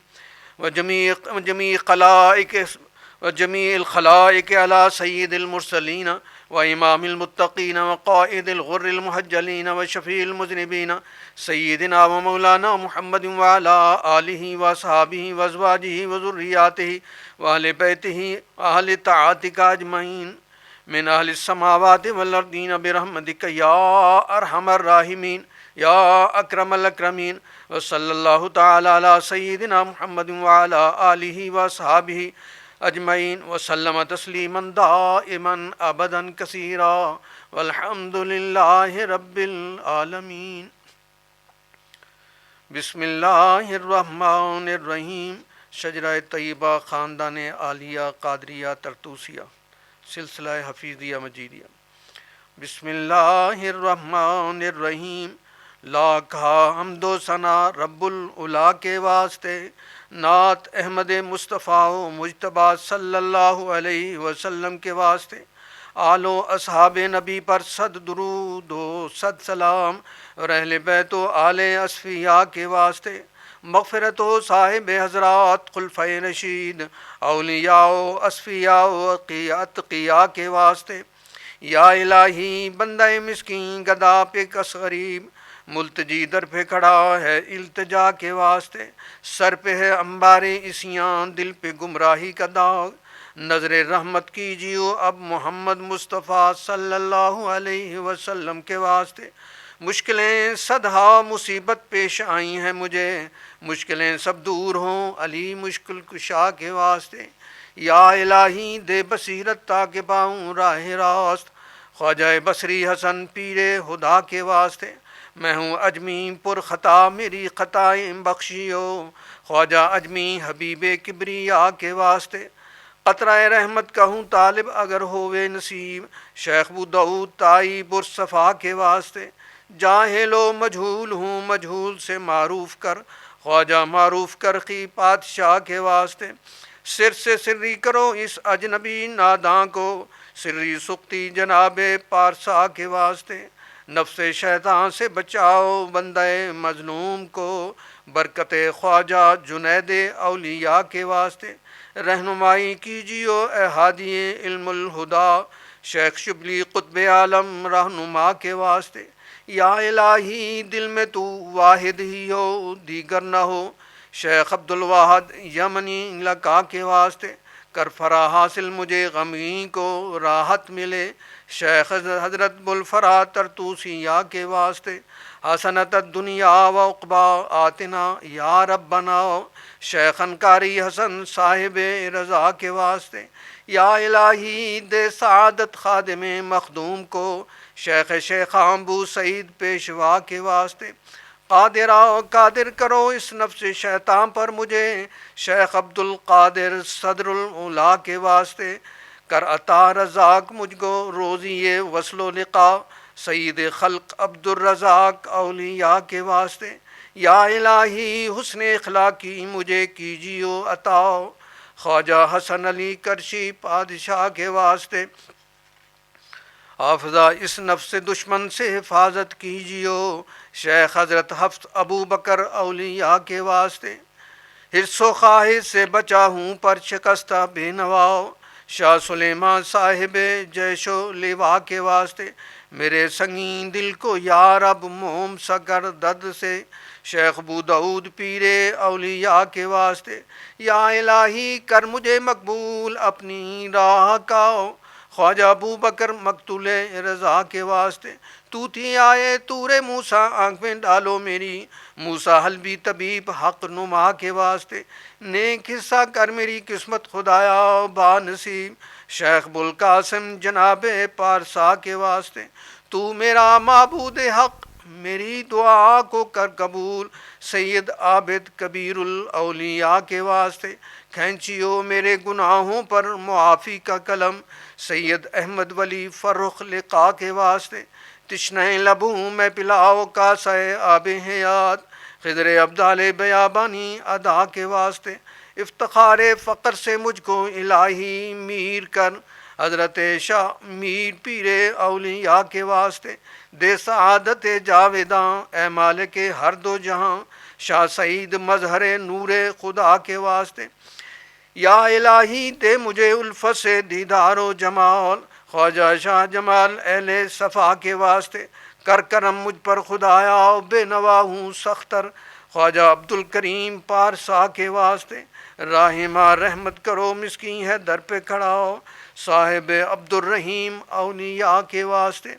وجميع الخلائق على سيد المرسلين وإمام المتقين وقائد الغر المهجلين وشفيع المذنبين سيدنا ومولانا محمد وعلى آله وأصحابه وأزواجه وذرياته وأهل بيته وأهل طاعتك أجمعين من أهل السماوات والأرضين برحمتك يا أرحم الراحمين يا أكرم الأكرمين. وصلى الله تعالى على سيدنا محمد وعلى آله وأصحابه أجمعين وسلم تسليما دائما أبدا كثيرا والحمد لله رب العالمين. بسم اللہ الرحمن الرحیم. شجرہ طیبہ خاندان عالیہ قادریہ طرطوسیہ سلسلہ حفیظیہ مجیدیہ. بسم اللہ الرحمن الرحیم. لاکھا حمد و ثنا رب العلا کے واسطے، نعت احمد مصطفیٰ و مجتبیٰ صلی اللہ علیہ وسلم کے واسطے، آل و اصحاب نبی پر صد درود و صد سلام، اور اہل بیت و آل اصفیاء کے واسطے، مغفرت و صاحب حضرات خلفۂ رشید، اولیاء و اصفیاء و اتقیاء کے واسطے. یا الہی بندہ مسکین گدا پہ کس غریب، ملتجی در پہ کھڑا ہے التجا کے واسطے، سر پہ ہے انبار اسیاں، دل پہ گمراہی کا داغ، نظر رحمت کیجیو اب محمد مصطفیٰ صلی اللہ علیہ وسلم کے واسطے. مشکلیں صدہا مصیبت پیش آئی ہیں مجھے، مشکلیں سب دور ہوں علی مشکل کشا کے واسطے. یا الہی دے بصیرت تاکہ پاؤں راہ راست، خواجہ بصری حسن پیر خدا کے واسطے. میں ہوں اجمی پر خطا میری خطائیں بخشیو، خواجہ اجمی حبیب کبریا کے واسطے. قطرہ رحمت کا ہوں طالب اگر ہووے نصیب، شیخ بودعود تائی برصفا کے واسطے. جاہل و مجہول ہوں مجہول سے معروف کر، خواجہ معروف کرخی پادشاہ کے واسطے. سر سے سری کرو اس اجنبی ناداں کو، سری سختی جناب پارسا کے واسطے، نفس شیطان سے بچاؤ بندہ مظلوم کو، برکت خواجہ جنید اولیاء کے واسطے، رہنمائی کیجیو اے ہادی علم الہدا، شیخ شبلی قطب عالم رہنما کے واسطے، یا الہی دل میں تو واحد ہی ہو دیگر نہ ہو، شیخ عبد الواحد یمنی لقا کے واسطے، کر فرا حاصل مجھے غمی کو راحت ملے، شیخ حضرت بلفرا ترتوسیہ کے واسطے، حسنت الدنیا و عقبا آتنا یا ربنا، شیخ انکاری حسن صاحب رضا کے واسطے، یا الہی دے سعادت خادم مخدوم کو، شیخ شیخان ابو سعید پیشوا کے واسطے، قادر کرو اس نفس شیطان پر مجھے، شیخ عبد القادر صدر العلا کے واسطے، کر عطا رزاق مجھ کو روزی وصل و لقا، سید خلق عبد الرزاق اولیاء کے واسطے، یا الہی حسن اخلاقی مجھے کیجیو عطا، خواجہ حسن علی کرشی پادشاہ کے واسطے، حافظہ اس نفس دشمن سے حفاظت کیجیو، شیخ حضرت حفظ ابو بکر اولیاء کے واسطے، حرص و خواہش سے بچا ہوں پر شکستہ بے نواؤ، شاہ سلیمان صاحب جیش و لوا کے واسطے، میرے سنگین دل کو یا رب موم سکر درد سے، شیخ ابو داؤد پیر اولیاء کے واسطے، یا الہی کر مجھے مقبول اپنی راہ کا، خواجہ ابو بکر مقتول رضا کے واسطے، توتی آئے تور موسیٰ آنکھ میں ڈالو میری، موسیٰ حلبی طبیب حق نما کے واسطے، نیک حصہ کر میری قسمت خدایا با نصیب، شیخ بلقاسم جناب پارسا کے واسطے، تو میرا معبود حق میری دعا کو کر قبول، سید عابد کبیر الاولیاء کے واسطے، کھینچیو میرے گناہوں پر معافی کا قلم، سید احمد ولی فرخ لقا کے واسطے، تشنہ لبوں میں پلاؤ کاسہ آب حیات، خضر ابدال بیابانی ادا کے واسطے، افتخار فقر سے مجھ کو الہی میر کر، حضرت شاہ میر پیر اولیاء کے واسطے، دے سعادت جاویداں اے مالک ہر دو جہاں، شاہ سعید مظہر نور خدا کے واسطے، یا الہی دے مجھے الفت سے دیدار و جمال، خواجہ شاہ جمال اہل صفا کے واسطے، کر کرم مجھ پر خدایا بے نوا ہوں سختر، خواجہ عبد الکریم پارسا کے واسطے، راہمہ رحمت کرو مسکین ہے در پہ کھڑا ہو، صاحب عبد الرحیم اولیاء کے واسطے،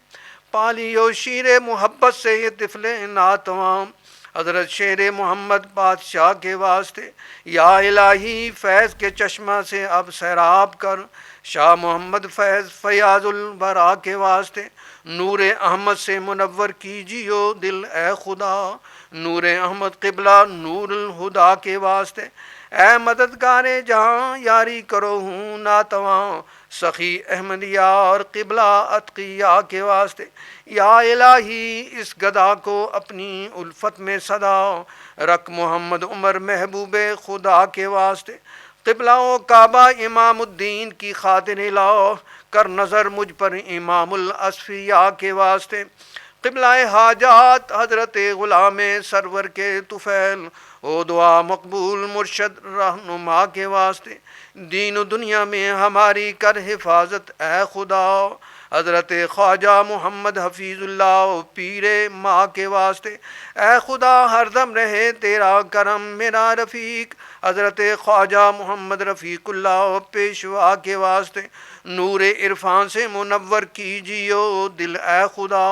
پالیو شیر محبت سے یہ طفل ناتوام، حضرت شیر محمد بادشاہ کے واسطے، یا الہی فیض کے چشمہ سے اب سیراب کر، شاہ محمد فیض فیاض البرا کے واسطے، نور احمد سے منور کیجیو دل اے خدا، نور احمد قبلہ نور الہدا کے واسطے، اے مددگار جہاں یاری کرو ہوں ناتواں، سخی احمدیہ اور قبلہ اتقیاء کے واسطے، یا الہی اس گدا کو اپنی الفت میں صدا رکھ، محمد عمر محبوب خدا کے واسطے، قبلہ و کعبہ امام الدین کی خاطر لاؤ، کر نظر مجھ پر امام الاصفیاء کے واسطے، قبلہ حاجات حضرت غلام سرور کے طفیل، او دعا مقبول مرشد رہنما کے واسطے، دین و دنیا میں ہماری کر حفاظت اے خدا، حضرت خواجہ محمد حفیظ اللہ پیر ماں کے واسطے، اے خدا ہر دم رہے تیرا کرم میرا رفیق، حضرت خواجہ محمد رفیق اللہ پیشوا کے واسطے، نور عرفان سے منور کیجیو دل اے خدا،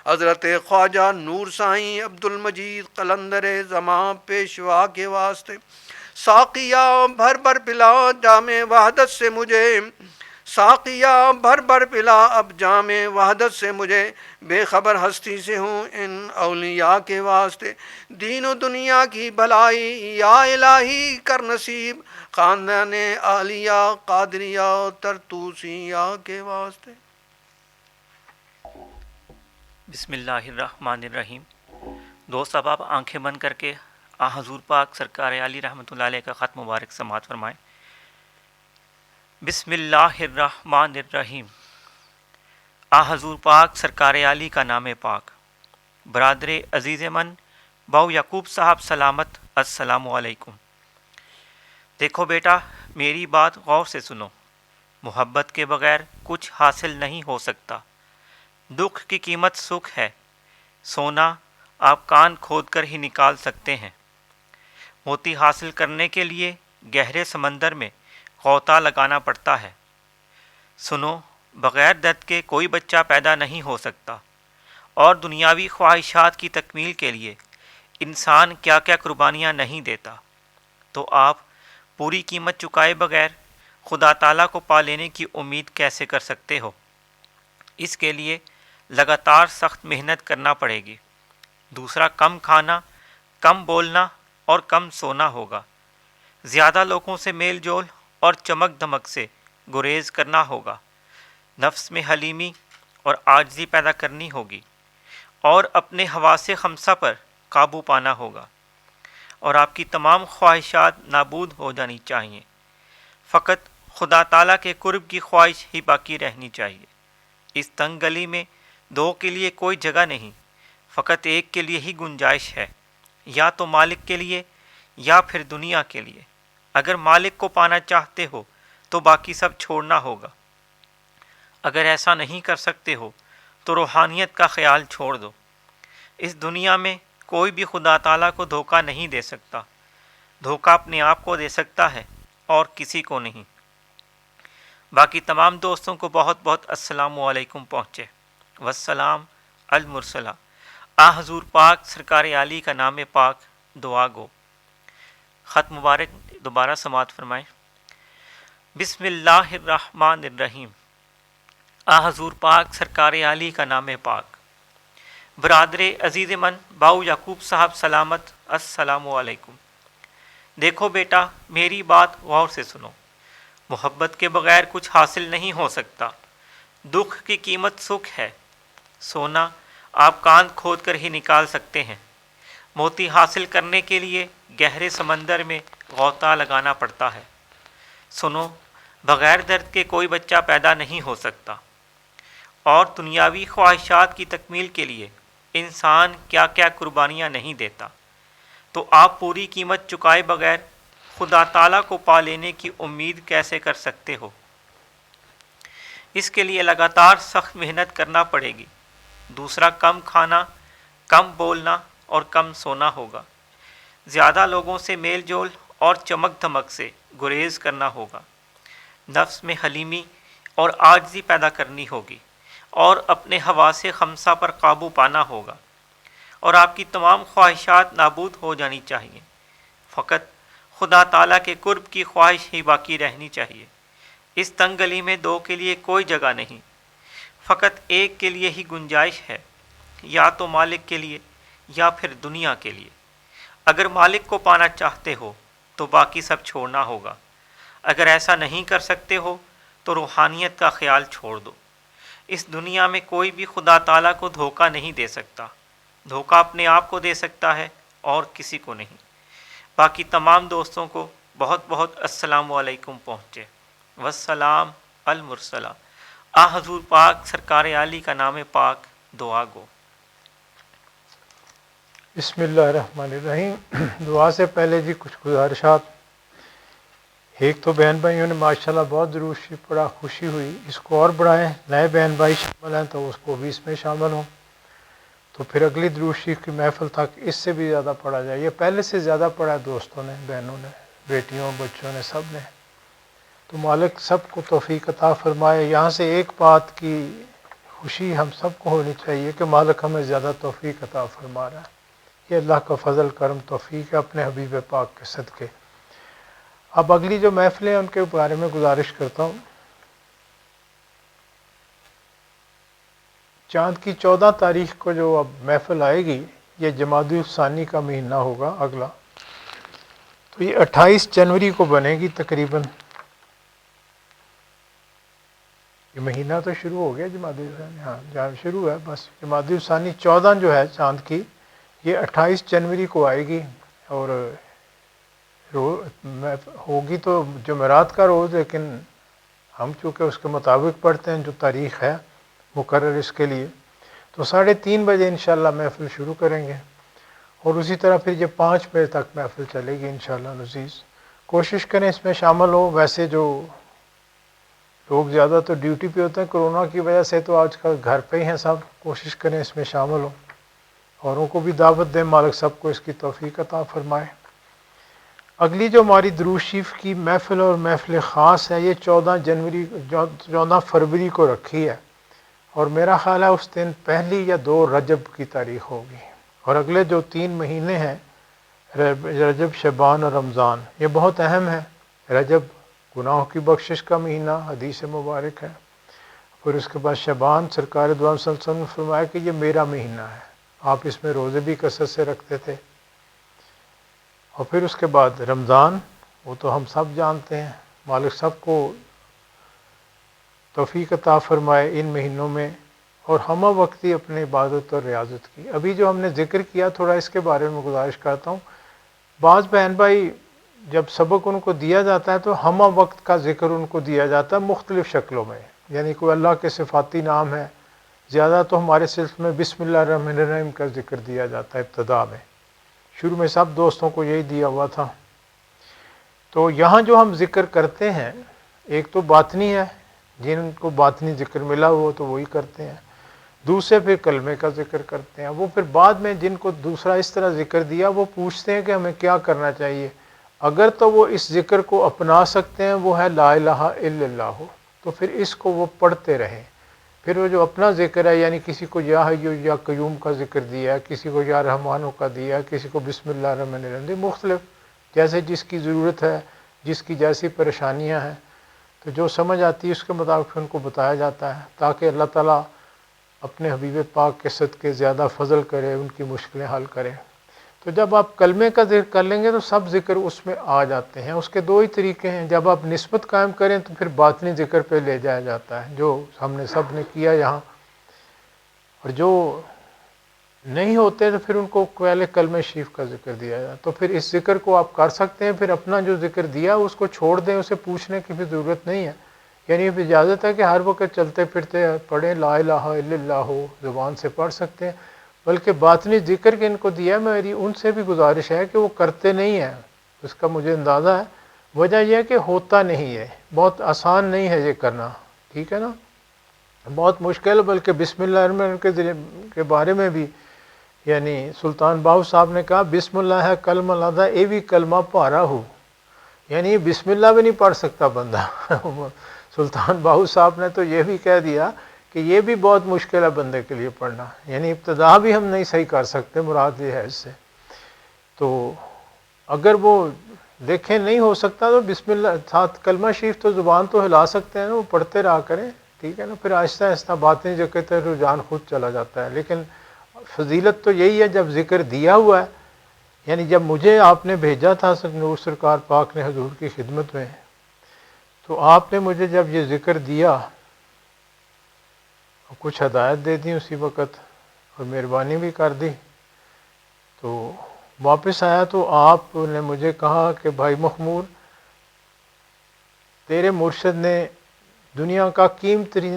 حضرت خواجہ نور سائیں عبد المجید قلندر زمان پیشوا کے واسطے، ساقیہ بھر بھر پلا جام وحدت سے مجھے، ساقیہ بھر بھر پلا اب جام وحدت سے مجھے، بے خبر ہستی سے ہوں ان اولیاء کے واسطے، دین و دنیا کی بھلائی یا الہی کر نصیب، خاندان عالیہ قادریہ ترتوسیہ کے واسطے۔ بسم اللہ الرحمن الرحیم۔ دوست اب آپ آنکھیں بند کر کے حضور پاک سرکار علی رحمۃ اللہ علیہ کا خط مبارک سماعت فرمائیں۔ بسم اللہ الرحمن الرحیم۔ حضور پاک سرکار عالی کا نام پاک۔ برادر عزیز من باؤ یعقوب صاحب سلامت، السلام علیکم۔ دیکھو بیٹا، میری بات غور سے سنو۔ محبت کے بغیر کچھ حاصل نہیں ہو سکتا۔ دکھ کی قیمت سکھ ہے۔ سونا آپ کان کھود کر ہی نکال سکتے ہیں۔ موتی حاصل کرنے کے لیے گہرے سمندر میں غوطہ لگانا پڑتا ہے۔ سنو، بغیر درد کے کوئی بچہ پیدا نہیں ہو سکتا، اور دنیاوی خواہشات کی تکمیل کے لیے انسان کیا کیا قربانیاں نہیں دیتا، تو آپ پوری قیمت چکائے بغیر خدا تعالیٰ کو پا لینے کی امید کیسے کر سکتے ہو؟ اس کے لیے لگاتار سخت محنت کرنا پڑے گی۔ دوسرا، کم کھانا، کم بولنا اور کم سونا ہوگا۔ زیادہ لوگوں سے میل جول اور چمک دمک سے گریز کرنا ہوگا۔ نفس میں حلیمی اور عاجزی پیدا کرنی ہوگی، اور اپنے حواس خمسہ پر قابو پانا ہوگا، اور آپ کی تمام خواہشات نابود ہو جانی چاہیے۔ فقط خدا تعالیٰ کے قرب کی خواہش ہی باقی رہنی چاہیے۔ اس تنگ گلی میں دو کے لیے کوئی جگہ نہیں، فقط ایک کے لیے ہی گنجائش ہے، یا تو مالک کے لیے یا پھر دنیا کے لیے۔ اگر مالک کو پانا چاہتے ہو تو باقی سب چھوڑنا ہوگا۔ اگر ایسا نہیں کر سکتے ہو تو روحانیت کا خیال چھوڑ دو۔ اس دنیا میں کوئی بھی خدا تعالیٰ کو دھوکہ نہیں دے سکتا۔ دھوکہ اپنے آپ کو دے سکتا ہے اور کسی کو نہیں۔ باقی تمام دوستوں کو بہت بہت السلام علیکم پہنچے۔ والسلام المرسلہ۔ حضور پاک سرکار عالی کا نام پاک دعا گو۔ خط مبارک دوبارہ سماعت فرمائیں۔ بسم اللہ الرحمن الرحیم۔ حضور پاک سرکار عالی کا نام پاک۔ برادر عزیز من باؤ یعقوب صاحب سلامت، السلام علیکم۔ دیکھو بیٹا، میری بات غور سے سنو۔ محبت کے بغیر کچھ حاصل نہیں ہو سکتا۔ دکھ کی قیمت سکھ ہے۔ سونا آپ کان کھود کر ہی نکال سکتے ہیں۔ موتی حاصل کرنے کے لیے گہرے سمندر میں غوطہ لگانا پڑتا ہے۔ سنو، بغیر درد کے کوئی بچہ پیدا نہیں ہو سکتا، اور دنیاوی خواہشات کی تکمیل کے لیے انسان کیا کیا قربانیاں نہیں دیتا، تو آپ پوری قیمت چکائے بغیر خدا تعالیٰ کو پا لینے کی امید کیسے کر سکتے ہو؟ اس کے لیے لگاتار سخت محنت کرنا پڑے گی۔ دوسرا، کم کھانا، کم بولنا اور کم سونا ہوگا۔ زیادہ لوگوں سے میل جول اور چمک دھمک سے گریز کرنا ہوگا۔ نفس میں حلیمی اور عاجزی پیدا کرنی ہوگی، اور اپنے حواس خمسہ پر قابو پانا ہوگا، اور آپ کی تمام خواہشات نابود ہو جانی چاہیے۔ فقط خدا تعالیٰ کے قرب کی خواہش ہی باقی رہنی چاہیے۔ اس تنگ گلی میں دو کے لیے کوئی جگہ نہیں، فقط ایک کے لیے ہی گنجائش ہے، یا تو مالک کے لیے یا پھر دنیا کے لیے۔ اگر مالک کو پانا چاہتے ہو تو باقی سب چھوڑنا ہوگا۔ اگر ایسا نہیں کر سکتے ہو تو روحانیت کا خیال چھوڑ دو۔ اس دنیا میں کوئی بھی خدا تعالیٰ کو دھوکہ نہیں دے سکتا۔ دھوکہ اپنے آپ کو دے سکتا ہے اور کسی کو نہیں۔ باقی تمام دوستوں کو بہت بہت السلام علیکم پہنچے۔ والسلام المرسلہ۔ حضور پاک سرکار عالی کا نام پاک دعا گو۔ بسم اللہ الرحمن الرحیم۔ دعا سے پہلے جی کچھ گزارشات۔ ایک تو بہن بھائیوں نے ماشاءاللہ بہت درود شریف پڑھا، خوشی ہوئی، اس کو اور بڑھائیں۔ نئے بہن بھائی شامل ہیں تو اس کو بھی اس میں شامل ہوں، تو پھر اگلی درود شریف کی محفل تک اس سے بھی زیادہ پڑھا جائے۔ یہ پہلے سے زیادہ پڑھا ہے دوستوں نے، بہنوں نے، بیٹیوں، بچوں نے، سب نے۔ تو مالک سب کو توفیق عطا فرمائے۔ یہاں سے ایک بات کی خوشی ہم سب کو ہونی چاہیے کہ مالک ہمیں زیادہ توفیق عطا فرما رہا ہے۔ یہ اللہ کا فضل کرم توفیق ہے اپنے حبیب پاک کے صدقے۔ اب اگلی جو محفلیں ہیں ان کے بارے میں گزارش کرتا ہوں۔ چاند کی 14 تاریخ کو جو اب محفل آئے گی، یہ جمادی الثانی کا مہینہ ہوگا اگلا، تو یہ 28 جنوری کو بنے گی تقریباً۔ یہ مہینہ تو شروع ہو گیا جمادی الثانی، ہاں جہاں شروع ہے، بس جمادی الثانی 14 جو ہے چاند کی، یہ 28 جنوری کو آئے گی، اور ہوگی تو جمعرات کا روز، لیکن ہم چونکہ اس کے مطابق پڑھتے ہیں جو تاریخ ہے مقرر اس کے لیے، تو 3:30 بجے انشاءاللہ محفل شروع کریں گے، اور اسی طرح پھر یہ 5 بجے تک محفل چلے گی انشاءاللہ العزیز۔ کوشش کریں اس میں شامل ہو۔ ویسے جو لوگ زیادہ تو ڈیوٹی پہ ہوتے ہیں کرونا کی وجہ سے، تو آج کل گھر پہ ہی ہیں سب، کوشش کریں اس میں شامل ہو، اوروں کو بھی دعوت دیں، مالک سب کو اس کی توفیق عطا فرمائے۔ اگلی جو ہماری درود شریف کی محفل اور محفل خاص ہے، یہ 14 فروری کو رکھی ہے، اور میرا خیال ہے اس دن 1 یا 2 رجب کی تاریخ ہوگی، اور اگلے جو 3 مہینے ہیں رجب، شعبان اور رمضان، یہ بہت اہم ہے۔ رجب گناہوں کی بخشش کا مہینہ، حدیث مبارک ہے، پھر اس کے بعد شعبان، سرکار دو عالم صلی اللہ علیہ وسلم نے فرمایا کہ یہ میرا مہینہ ہے، آپ اس میں روزے بھی کثرت سے رکھتے تھے، اور پھر اس کے بعد رمضان، وہ تو ہم سب جانتے ہیں، مالک سب کو توفیق عطا فرمائے ان مہینوں میں، اور ہمہ وقتی اپنی عبادت اور ریاضت کی۔ ابھی جو ہم نے ذکر کیا تھوڑا اس کے بارے میں گزارش کرتا ہوں۔ بعض بہن بھائی جب سبق ان کو دیا جاتا ہے تو ہمہ وقت کا ذکر ان کو دیا جاتا ہے مختلف شکلوں میں، یعنی کوئی اللہ کے صفاتی نام ہے، زیادہ تو ہمارے سلسلے میں بسم اللہ الرحمن الرحیم کا ذکر دیا جاتا ہے ابتدا میں، شروع میں سب دوستوں کو یہی دیا ہوا تھا۔ تو یہاں جو ہم ذکر کرتے ہیں، ایک تو باطنی ہے، جن کو باطنی ذکر ملا ہوا تو وہی کرتے ہیں، دوسرے پھر کلمے کا ذکر کرتے ہیں، وہ پھر بعد میں جن کو دوسرا اس طرح ذکر دیا وہ پوچھتے ہیں کہ ہمیں کیا کرنا چاہیے۔ اگر تو وہ اس ذکر کو اپنا سکتے ہیں، وہ ہے لا الہ الا اللہ، تو پھر اس کو وہ پڑھتے رہیں۔ پھر وہ جو اپنا ذکر ہے، یعنی کسی کو یا حیو یا قیوم کا ذکر دیا ہے، کسی کو یا رحمانو کا دیا ہے، کسی کو بسم اللہ الرحمن الرحیم، مختلف جیسے جس کی ضرورت ہے، جس کی جیسی پریشانیاں ہیں، تو جو سمجھ آتی ہے اس کے مطابق ان کو بتایا جاتا ہے، تاکہ اللہ تعالیٰ اپنے حبیب پاک کے صدقے زیادہ فضل کرے، ان کی مشکلیں حل کرے۔ تو جب آپ کلمے کا ذکر کر لیں گے تو سب ذکر اس میں آ جاتے ہیں۔ اس کے 2 ہی طریقے ہیں، جب آپ نسبت قائم کریں تو پھر باطنی ذکر پہ لے جایا جاتا ہے، جو ہم نے سب نے کیا یہاں، اور جو نہیں ہوتے تو پھر ان کو پہلے کلمہ شریف کا ذکر دیا جاتا ہے۔ تو پھر اس ذکر کو آپ کر سکتے ہیں، پھر اپنا جو ذکر دیا اس کو چھوڑ دیں، اسے پوچھنے کی بھی ضرورت نہیں ہے، یعنی اب اجازت ہے کہ ہر وقت چلتے پھرتے پڑھیں، لا الہ الا اللہ زبان سے پڑھ سکتے ہیں، بلکہ باطنی ذکر کے ان کو دیا ہے، میری ان سے بھی گزارش ہے کہ وہ کرتے نہیں ہیں، اس کا مجھے اندازہ ہے، وجہ یہ ہے کہ ہوتا نہیں ہے، بہت آسان نہیں ہے یہ کرنا، ٹھیک ہے نا، بہت مشکل ہے۔ بلکہ بسم اللہ الرحمن الرحیم کے بارے میں بھی یعنی سلطان باہو صاحب نے کہا بسم اللہ ہے کلمہ لادہ اے بھی کلمہ پارا ہو، یعنی بسم اللہ بھی نہیں پڑھ سکتا بندہ سلطان باہو صاحب نے تو یہ بھی کہہ دیا کہ یہ بھی بہت مشکل ہے بندے کے لیے پڑھنا، یعنی ابتدا بھی ہم نہیں صحیح کر سکتے، مراد یہ ہے اس سے۔ تو اگر وہ دیکھیں نہیں ہو سکتا تو بسم اللہ ساتھ کلمہ شریف تو زبان تو ہلا سکتے ہیں، وہ پڑھتے رہا کریں، ٹھیک ہے نا، پھر آہستہ آہستہ باتیں جو کہتے ہیں رجحان خود چلا جاتا ہے۔ لیکن فضیلت تو یہی ہے جب ذکر دیا ہوا ہے، یعنی جب مجھے آپ نے بھیجا تھا نور سرکار پاک نے حضور کی خدمت میں، تو آپ نے مجھے جب یہ ذکر دیا، کچھ ہدایت دے دی اسی وقت اور مہربانی بھی کر دی، تو واپس آیا تو آپ نے مجھے کہا کہ بھائی مخمور، تیرے مرشد نے دنیا کا قیمتی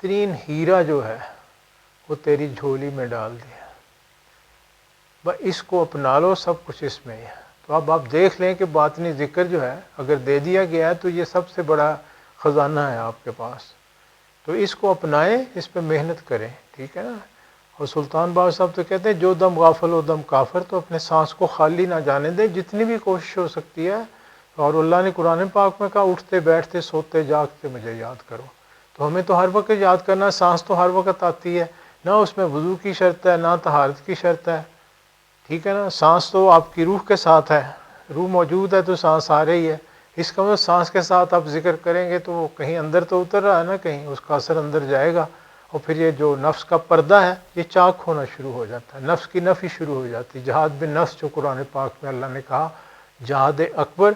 ترین ہیرا جو ہے وہ تیری جھولی میں ڈال دیا، بس اس کو اپنا لو، سب کچھ اس میں ہی ہے۔ تو اب آپ دیکھ لیں کہ باطنی ذکر جو ہے اگر دے دیا گیا ہے تو یہ سب سے بڑا خزانہ ہے آپ کے پاس، تو اس کو اپنائیں، اس پہ محنت کریں، ٹھیک ہے نا۔ اور سلطان باہو صاحب تو کہتے ہیں جو دم غافل و دم کافر، تو اپنے سانس کو خالی نہ جانے دیں، جتنی بھی کوشش ہو سکتی ہے، اور اللہ نے قرآن پاک میں کہا اٹھتے بیٹھتے سوتے جاگتے مجھے یاد کرو، تو ہمیں تو ہر وقت یاد کرنا، سانس تو ہر وقت آتی ہے، نہ اس میں وضو کی شرط ہے نہ طہارت کی شرط ہے، ٹھیک ہے نا، سانس تو آپ کی روح کے ساتھ ہے، روح موجود ہے تو سانس آ رہی ہے، اس کا مطلب سانس کے ساتھ آپ ذکر کریں گے تو وہ کہیں اندر تو اتر رہا ہے نا، کہیں اس کا اثر اندر جائے گا، اور پھر یہ جو نفس کا پردہ ہے یہ چاک ہونا شروع ہو جاتا ہے، نفس کی نفی شروع ہو جاتی ہے، جہاد بن نفس جو قرآن پاک میں اللہ نے کہا جہاد اکبر،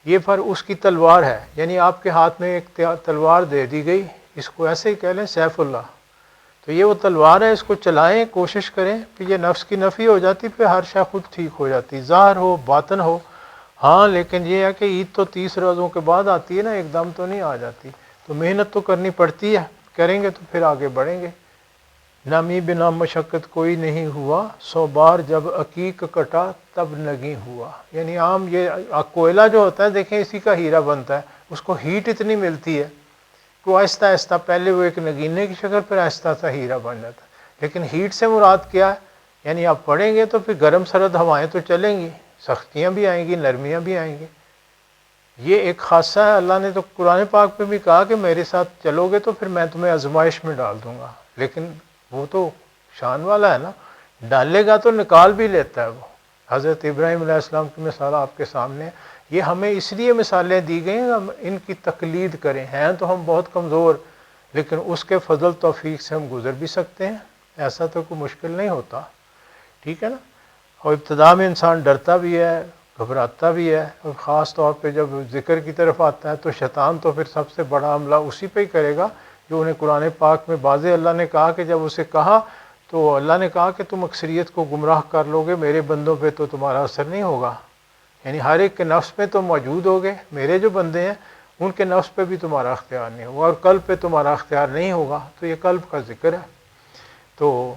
یہ پر اس کی تلوار ہے، یعنی آپ کے ہاتھ میں ایک تلوار دے دی گئی، اس کو ایسے ہی کہہ لیں سیف اللہ، تو یہ وہ تلوار ہے، اس کو چلائیں، کوشش کریں، پھر یہ نفس کی نفی ہو جاتی، پھر ہر شے خود ٹھیک ہو جاتی، ظاہر ہو باطن ہو۔ ہاں لیکن یہ ہے کہ عید تو 30 روزوں کے بعد آتی ہے نا، ایک دم تو نہیں آ جاتی، تو محنت تو کرنی پڑتی ہے، کریں گے تو پھر آگے بڑھیں گے۔ نامی بنا مشقت کوئی نہیں ہوا، 100 بار جب عقیق کٹا تب نگیں ہوا۔ یعنی عام یہ کوئلہ جو ہوتا ہے دیکھیں اسی کا ہیرا بنتا ہے، اس کو ہیٹ اتنی ملتی ہے کہ وہ آہستہ آہستہ پہلے وہ ایک نگینے کی شکل پھر آہستہ آہستہ ہیرا بن جاتا ہے۔ لیکن ہیٹ سے مراد کیا ہے؟ یعنی آپ پڑھیں گے تو پھر گرم سرد ہوائیں تو چلیں گی، سختیاں بھی آئیں گی، نرمیاں بھی آئیں گی۔ یہ ایک خاصہ ہے، اللہ نے تو قرآن پاک پہ بھی کہا کہ میرے ساتھ چلو گے تو پھر میں تمہیں آزمائش میں ڈال دوں گا، لیکن وہ تو شان والا ہے نا، ڈالے گا تو نکال بھی لیتا ہے وہ۔ حضرت ابراہیم علیہ السلام کی مثال آپ کے سامنے ہے۔ یہ ہمیں اس لیے مثالیں دی گئی ہیں ہم ان کی تقلید کریں، ہیں تو ہم بہت کمزور، لیکن اس کے فضل توفیق سے ہم گزر بھی سکتے ہیں، ایسا تو کوئی مشکل نہیں ہوتا، ٹھیک ہے نا۔ اور ابتدا میں انسان ڈرتا بھی ہے، گھبراتا بھی ہے، اور خاص طور پہ جب ذکر کی طرف آتا ہے تو شیطان تو پھر سب سے بڑا حملہ اسی پہ ہی کرے گا جو انہیں قرآن پاک میں واضح اللہ نے کہا کہ جب اسے کہا تو اللہ نے کہا کہ تم اکثریت کو گمراہ کر لو گے، میرے بندوں پہ تو تمہارا اثر نہیں ہوگا، یعنی ہر ایک کے نفس میں تو موجود ہوگے، میرے جو بندے ہیں ان کے نفس پہ بھی تمہارا اختیار نہیں ہوگا، اور قلب پہ تمہارا اختیار نہیں ہوگا، تو یہ قلب کا ذکر ہے۔ تو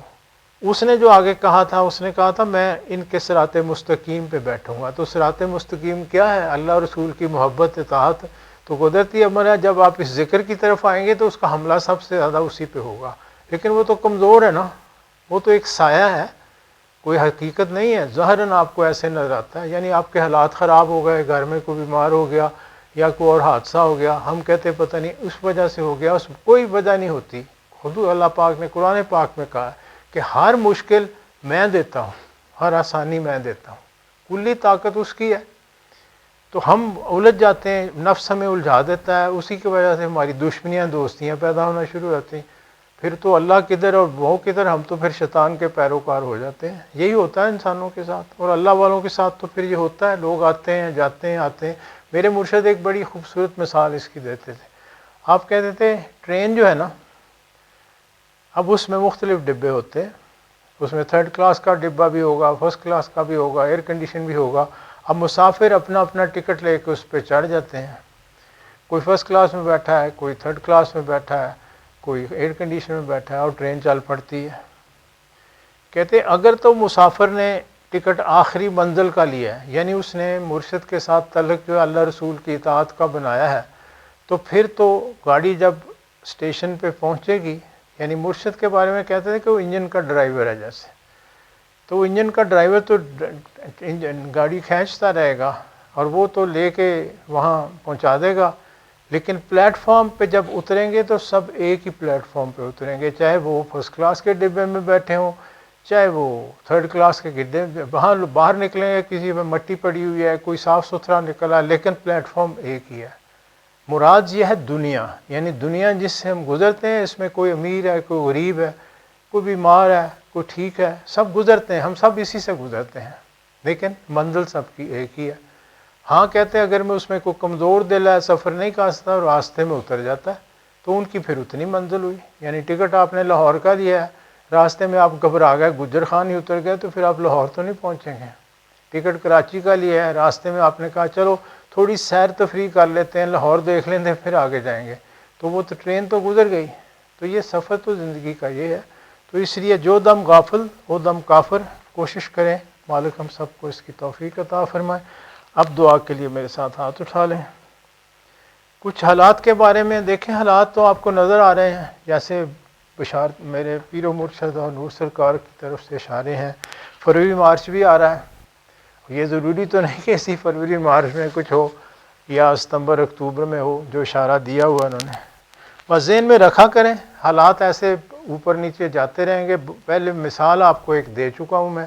اس نے جو آگے کہا تھا، اس نے کہا تھا میں ان کے صراط مستقیم پہ بیٹھوں گا۔ تو صراط مستقیم کیا ہے؟ اللہ رسول کی محبت، اطاعت۔ تو قدرتی امر ہے جب آپ اس ذکر کی طرف آئیں گے تو اس کا حملہ سب سے زیادہ اسی پہ ہوگا، لیکن وہ تو کمزور ہے نا، وہ تو ایک سایہ ہے، کوئی حقیقت نہیں ہے، ظاہراً آپ کو ایسے نظر آتا ہے۔ یعنی آپ کے حالات خراب ہو گئے، گھر میں کوئی بیمار ہو گیا یا کوئی اور حادثہ ہو گیا، ہم کہتے پتہ نہیں اس وجہ سے ہو گیا، اس کوئی وجہ نہیں ہوتی۔ خود اللہ پاک نے قرآن پاک میں کہا کہ ہر مشکل میں دیتا ہوں، ہر آسانی میں دیتا ہوں، کلی طاقت اس کی ہے۔ تو ہم الجھ جاتے ہیں، نفس ہمیں الجھا دیتا ہے، اسی کی وجہ سے ہماری دشمنیاں دوستیاں پیدا ہونا شروع ہو جاتی ہیں، پھر تو اللہ کدھر اور وہ کدھر، ہم تو پھر شیطان کے پیروکار ہو جاتے ہیں۔ یہی ہوتا ہے انسانوں کے ساتھ، اور اللہ والوں کے ساتھ تو پھر یہ ہوتا ہے، لوگ آتے ہیں جاتے ہیں آتے ہیں۔ میرے مرشد ایک بڑی خوبصورت مثال اس کی دیتے تھے، آپ کہتے تھے ٹرین جو ہے نا، اب اس میں مختلف ڈبے ہوتے ہیں، اس میں 3rd کلاس کا ڈبہ بھی ہوگا، 1st کلاس کا بھی ہوگا، ایئر کنڈیشن بھی ہوگا۔ اب مسافر اپنا اپنا ٹکٹ لے کے اس پہ چڑھ جاتے ہیں، کوئی 1st کلاس میں بیٹھا ہے، کوئی 3rd کلاس میں بیٹھا ہے، کوئی ایئر کنڈیشن میں بیٹھا ہے، اور ٹرین چل پڑتی ہے۔ کہتے اگر تو مسافر نے ٹکٹ آخری منزل کا لیا ہے، یعنی اس نے مرشد کے ساتھ تعلق جو اللہ رسول کی اطاعت کا بنایا ہے، تو پھر تو گاڑی جب اسٹیشن پہ پہنچے گی، یعنی مرشد کے بارے میں کہتے تھے کہ وہ انجن کا ڈرائیور ہے جیسے، تو وہ انجن کا ڈرائیور تو گاڑی کھینچتا رہے گا اور وہ تو لے کے وہاں پہنچا دے گا، لیکن پلیٹ فارم پہ جب اتریں گے تو سب ایک ہی پلیٹ فارم پہ اتریں گے، چاہے وہ 1st کلاس کے ڈبے میں بیٹھے ہوں، چاہے وہ 3rd کلاس کے گڈے وہاں باہر نکلیں گے، کسی میں مٹی پڑی ہوئی ہے، کوئی صاف ستھرا نکلا، لیکن پلیٹ فارم ایک ہی ہے۔ مراد یہ ہے دنیا، یعنی دنیا جس سے ہم گزرتے ہیں، اس میں کوئی امیر ہے، کوئی غریب ہے، کوئی بیمار ہے، کوئی ٹھیک ہے، سب گزرتے ہیں، ہم سب اسی سے گزرتے ہیں، لیکن منزل سب کی ایک ہی ہے۔ ہاں کہتے ہیں اگر میں اس میں کوئی کمزور دل ہے، سفر نہیں کر سکتا اور راستے میں اتر جاتا ہے، تو ان کی پھر اتنی منزل ہوئی۔ یعنی ٹکٹ آپ نے لاہور کا لیا ہے، راستے میں آپ گھبرا گئے، گجر خان ہی اتر گئے، تو پھر آپ لاہور تو نہیں پہنچیں گے۔ ٹکٹ کراچی کا لیا ہے، راستے میں آپ نے کہا چلو تھوڑی سیر تفریح کر لیتے ہیں، لاہور دیکھ لیتے ہیں، پھر آگے جائیں گے، تو وہ تو ٹرین تو گزر گئی۔ تو یہ سفر تو زندگی کا یہ ہے۔ تو اس لیے جو دم غافل وہ دم کافر، کوشش کریں مالک ہم سب کو اس کی توفیق عطا فرمائے۔ اب دعا کے لیے میرے ساتھ ہاتھ اٹھا لیں۔ کچھ حالات کے بارے میں دیکھیں، حالات تو آپ کو نظر آ رہے ہیں، جیسے بشارت میرے پیر و مرشد اور نور سرکار کی طرف سے اشارے ہیں، فروری مارچ بھی آ رہا ہے۔ یہ ضروری تو نہیں کہ اسی فروری مارچ میں کچھ ہو یا ستمبر اکتوبر میں ہو، جو اشارہ دیا ہوا انہوں نے بس ذہن میں رکھا کریں۔ حالات ایسے اوپر نیچے جاتے رہیں گے۔ پہلے مثال آپ کو ایک دے چکا ہوں میں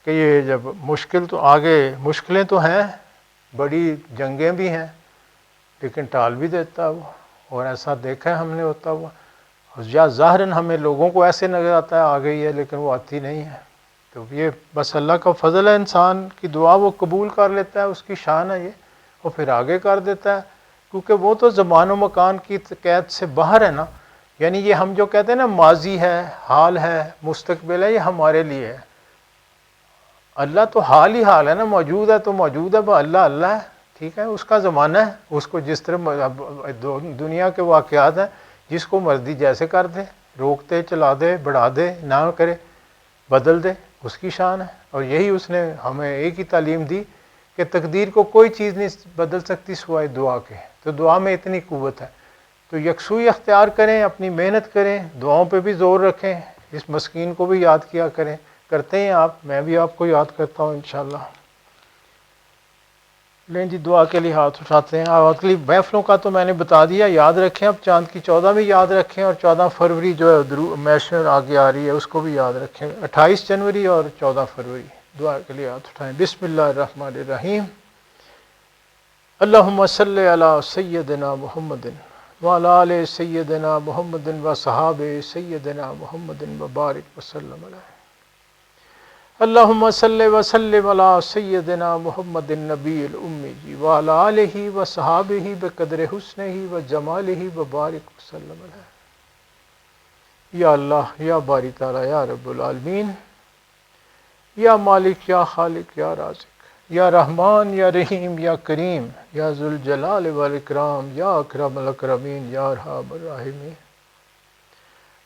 کہ یہ جب مشکل تو آگے مشکلیں تو ہیں، بڑی جنگیں بھی ہیں، لیکن ٹال بھی دیتا ہے وہ، اور ایسا دیکھا ہے ہم نے ہوتا ہوا، یا ظاہراً ہمیں لوگوں کو ایسے نظر آتا ہے آ گئی ہے، لیکن وہ آتی نہیں ہے۔ تو یہ بس اللہ کا فضل ہے، انسان کی دعا وہ قبول کر لیتا ہے، اس کی شان ہے یہ، وہ پھر آگے کر دیتا ہے، کیونکہ وہ تو زمان و مکان کی قید سے باہر ہے نا۔ یعنی یہ ہم جو کہتے ہیں نا ماضی ہے، حال ہے، مستقبل ہے، یہ ہمارے لیے ہے۔ اللہ تو حال ہی حال ہے نا، موجود ہے تو موجود ہے، اللہ اللہ ہے، ٹھیک ہے، اس کا زمانہ ہے، اس کو جس طرح دنیا کے واقعات ہیں جس کو مرضی جیسے کر دے، روک دے، چلا دے، بڑھا دے، نہ کرے، بدل دے، اس کی شان ہے۔ اور یہی اس نے ہمیں ایک ہی تعلیم دی کہ تقدیر کو کوئی چیز نہیں بدل سکتی سوائے دعا کے، تو دعا میں اتنی قوت ہے۔ تو یکسوئی اختیار کریں، اپنی محنت کریں، دعاؤں پہ بھی زور رکھیں، اس مسکین کو بھی یاد کیا کریں، کرتے ہیں آپ، میں بھی آپ کو یاد کرتا ہوں انشاءاللہ۔ لیں جی دعا کے لیے ہاتھ اٹھاتے ہیں۔ اگلی محفلوں کا تو میں نے بتا دیا، یاد رکھیں، اب چاند کی 14 بھی یاد رکھیں، اور 14 فروری جو ہے محشر آگے آ رہی ہے اس کو بھی یاد رکھیں، 28 جنوری اور 14 فروری۔ دعا کے لیے ہاتھ اٹھائیں۔ بسم اللہ الرحمن الرحیم۔ اللہم صلی علی سیدنا محمد وعلی آل سیدنا محمد وصحابہ سیدنا محمد وبارک وسلم علیہ۔ اللہم صلی وسلم علی سیدنا محمد النبی الامی وعلی آلہ وصحابہ بقدر حسنہ وجمالہ وبارک وسلم علیہ۔ یا اللہ، یا باری تعالی، یا رب العالمین، یا مالک، یا خالق، یا رازق، یا رحمان، یا رحیم، یا کریم، یا ذوالجلال والاکرام، یا اکرم الاکرمین، یا ارحم الراحمین۔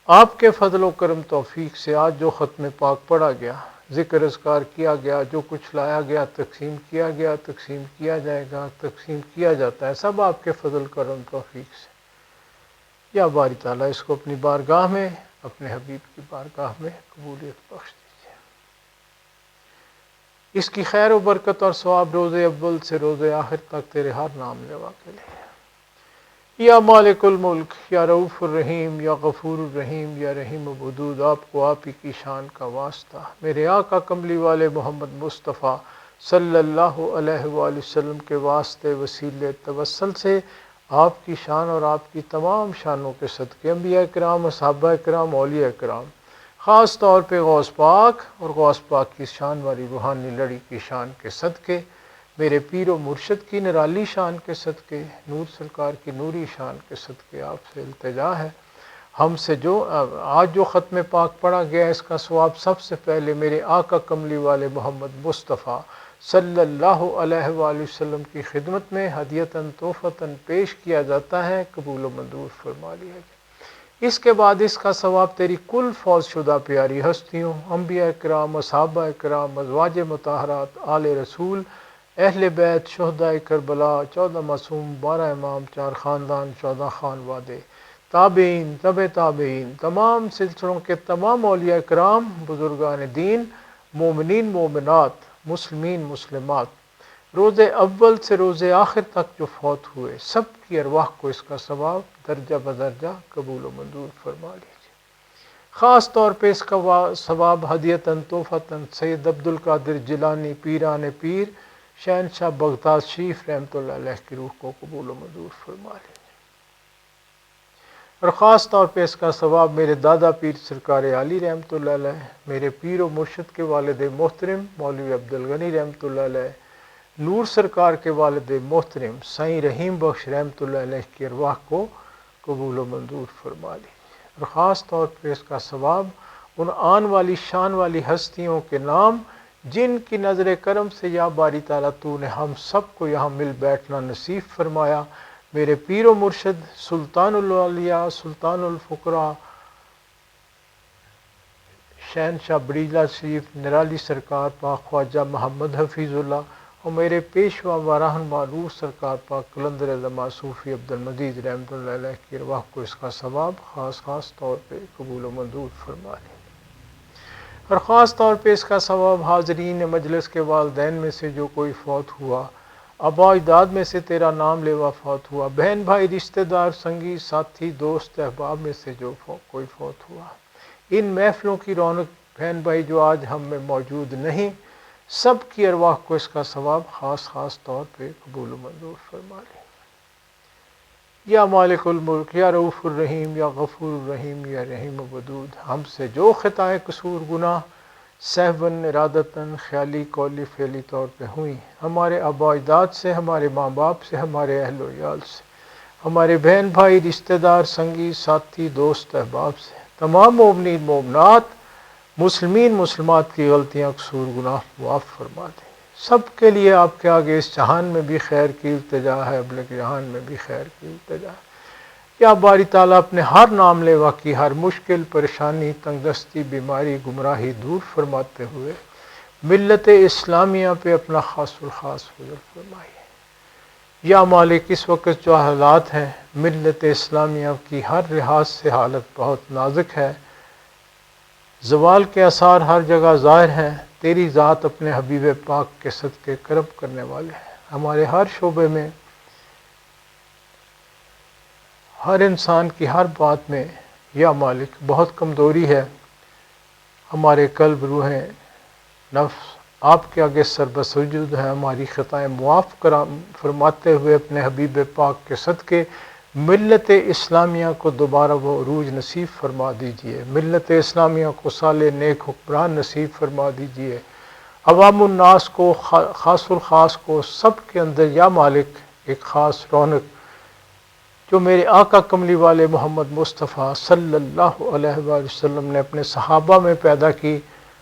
آپ کے فضل و کرم توفیق سے آج جو ختم پاک پڑھا گیا، ذکر اذکار کیا گیا، جو کچھ لایا گیا، تقسیم کیا گیا، تقسیم کیا جائے گا، تقسیم کیا جاتا ہے، سب آپ کے فضل کرم توفیق سے۔ یا باری تعالیٰ اس کو اپنی بارگاہ میں، اپنے حبیب کی بارگاہ میں قبولیت بخش دیجیے۔ اس کی خیر و برکت اور ثواب روز اول سے روز آخر تک تیرے ہر نام لیوا کے لیے۔ یا مالک الملک، یا رؤوف الرحیم، یا غفور الرحیم، یا رحیم ودود، آپ کو آپ ہی کی شان کا واسطہ، میرے آقا کملی والے محمد مصطفیٰ صلی اللہ علیہ وآلہ وسلم کے واسطے وسیلے توسل سے آپ کی شان اور آپ کی تمام شانوں کے صدقے، انبیاء کرام، صحابہ کرام، اولیاء کرام، خاص طور پہ غوث پاک اور غوث پاک کی شان والی روحانی لڑی کی شان کے صدقے، میرے پیر و مرشد کی نرالی شان کے صدقے، نور سرکار کی نوری شان کے صدقے آپ سے التجا ہے، ہم سے جو آج جو ختم پاک پڑھا گیا اس کا ثواب سب سے پہلے میرے آقا کملی والے محمد مصطفیٰ صلی اللہ علیہ وآلہ وسلم کی خدمت میں ہدیتاً تحفتاً پیش کیا جاتا ہے، قبول و منظور فرما لیا جائے۔ اس کے بعد اس کا ثواب تیری کل فوج شدہ پیاری ہستیوں، انبیاء کرام، صحابہ کرام، ازواج مطہرات، آل رسول، اہل بیت، شہداء کربلا، 14 معصوم، 12 امام، 4 خاندان، 14 خان وادے، تابعین، تبع تابعین، تمام سلسلوں کے تمام اولیاء کرام، بزرگان دین، مومنین مومنات، مسلمین مسلمات، روز اول سے روز آخر تک جو فوت ہوئے سب کی ارواح کو اس کا ثواب درجہ بدرجہ قبول و منظور فرما لیجیے۔ خاص طور پہ اس کا ثواب ہدیتاً تحفتاً سید عبد القادر جیلانی پیران پیر شہنشاہ بغداد شریف رحمۃ اللہ علیہ کی روح کو قبول و منظور فرما لیجیے۔ اور خاص طور پہ اس کا ثواب میرے دادا پیر سرکار عالی رحمۃ اللہ علیہ، میرے پیر و مرشد کے والد محترم مولوی عبدالغنی رحمۃ اللہ علیہ، نور سرکار کے والد محترم سائیں رحیم بخش رحمۃ اللہ علیہ کی ارواح کو قبول و منظور فرما لیجیے۔ اور خاص طور پہ اس کا ثواب ان آن والی شان والی ہستیوں کے نام جن کی نظر کرم سے یا باری تعالیٰ تو نے ہم سب کو یہاں مل بیٹھنا نصیب فرمایا، میرے پیر و مرشد سلطان الاولیاء، سلطان الفقراء، شہنشاہ بریلہ شریف نرالی سرکار پاک خواجہ محمد حفیظ اللہ، اور میرے پیشوا و رہنما نور سرکار پاک قلندر علماء صوفی عبدالمجید رحمۃ اللہ علیہ کی ارواح کو اس کا ثواب خاص طور پہ قبول و منظور فرما لیں۔ اور خاص طور پہ اس کا ثواب حاضرین مجلس کے والدین میں سے جو کوئی فوت ہوا، آباء اجداد میں سے تیرا نام لیوا فوت ہوا، بہن بھائی رشتہ دار سنگی ساتھی دوست احباب میں سے جو کوئی فوت ہوا، ان محفلوں کی رونق بہن بھائی جو آج ہم میں موجود نہیں، سب کی ارواح کو اس کا ثواب خاص طور پہ قبول و منظور فرما لیں۔ یا مالک الملک، یا رؤوف الرحیم، یا غفور الرحیم، یا رحیم ودود، ہم سے جو خطائیں قصور گناہ سہون ارادتاً خیالی قولی فعلی طور پہ ہوئیں، ہمارے آباء اجداد سے، ہمارے ماں باپ سے، ہمارے اہل و عیال سے، ہمارے بہن بھائی رشتہ دار سنگی ساتھی دوست احباب سے، تمام مومنین مومنات مسلمین مسلمات کی غلطیاں قصور گناہ معاف فرما دیں۔ سب کے لیے آپ کے آگے اس جہان میں بھی خیر کی التجا ہے، ابلک جہان میں بھی خیر کی التجا ہے۔ یا باری تعالیٰ اپنے ہر نام لیوا کی ہر مشکل، پریشانی، تنگدستی، بیماری، گمراہی دور فرماتے ہوئے ملت اسلامیہ پہ اپنا خاص الخاص فضل فرمائیے۔ یا مالک اس وقت جو حالات ہیں ملت اسلامیہ کی ہر لحاظ سے حالت بہت نازک ہے، زوال کے آثار ہر جگہ ظاہر ہیں، تیری ذات اپنے حبیب پاک کے صدقے کرم کرنے والے ہیں۔ ہمارے ہر شعبے میں، ہر انسان کی ہر بات میں یا مالک بہت کمزوری ہے، ہمارے قلب، روحیں، نفس آپ کے آگے سر بسجود ہیں، ہماری خطائیں معاف فرماتے ہوئے اپنے حبیب پاک کے صدقے ملت اسلامیہ کو دوبارہ وہ عروج نصیب فرما دیجئے، ملت اسلامیہ کو صالح نیک حکمران نصیب فرما دیجئے، عوام الناس کو، خاص الخاص کو، سب کے اندر یا مالک ایک خاص رونق جو میرے آقا کملی والے محمد مصطفیٰ صلی اللہ علیہ وآلہ وسلم نے اپنے صحابہ میں پیدا کی،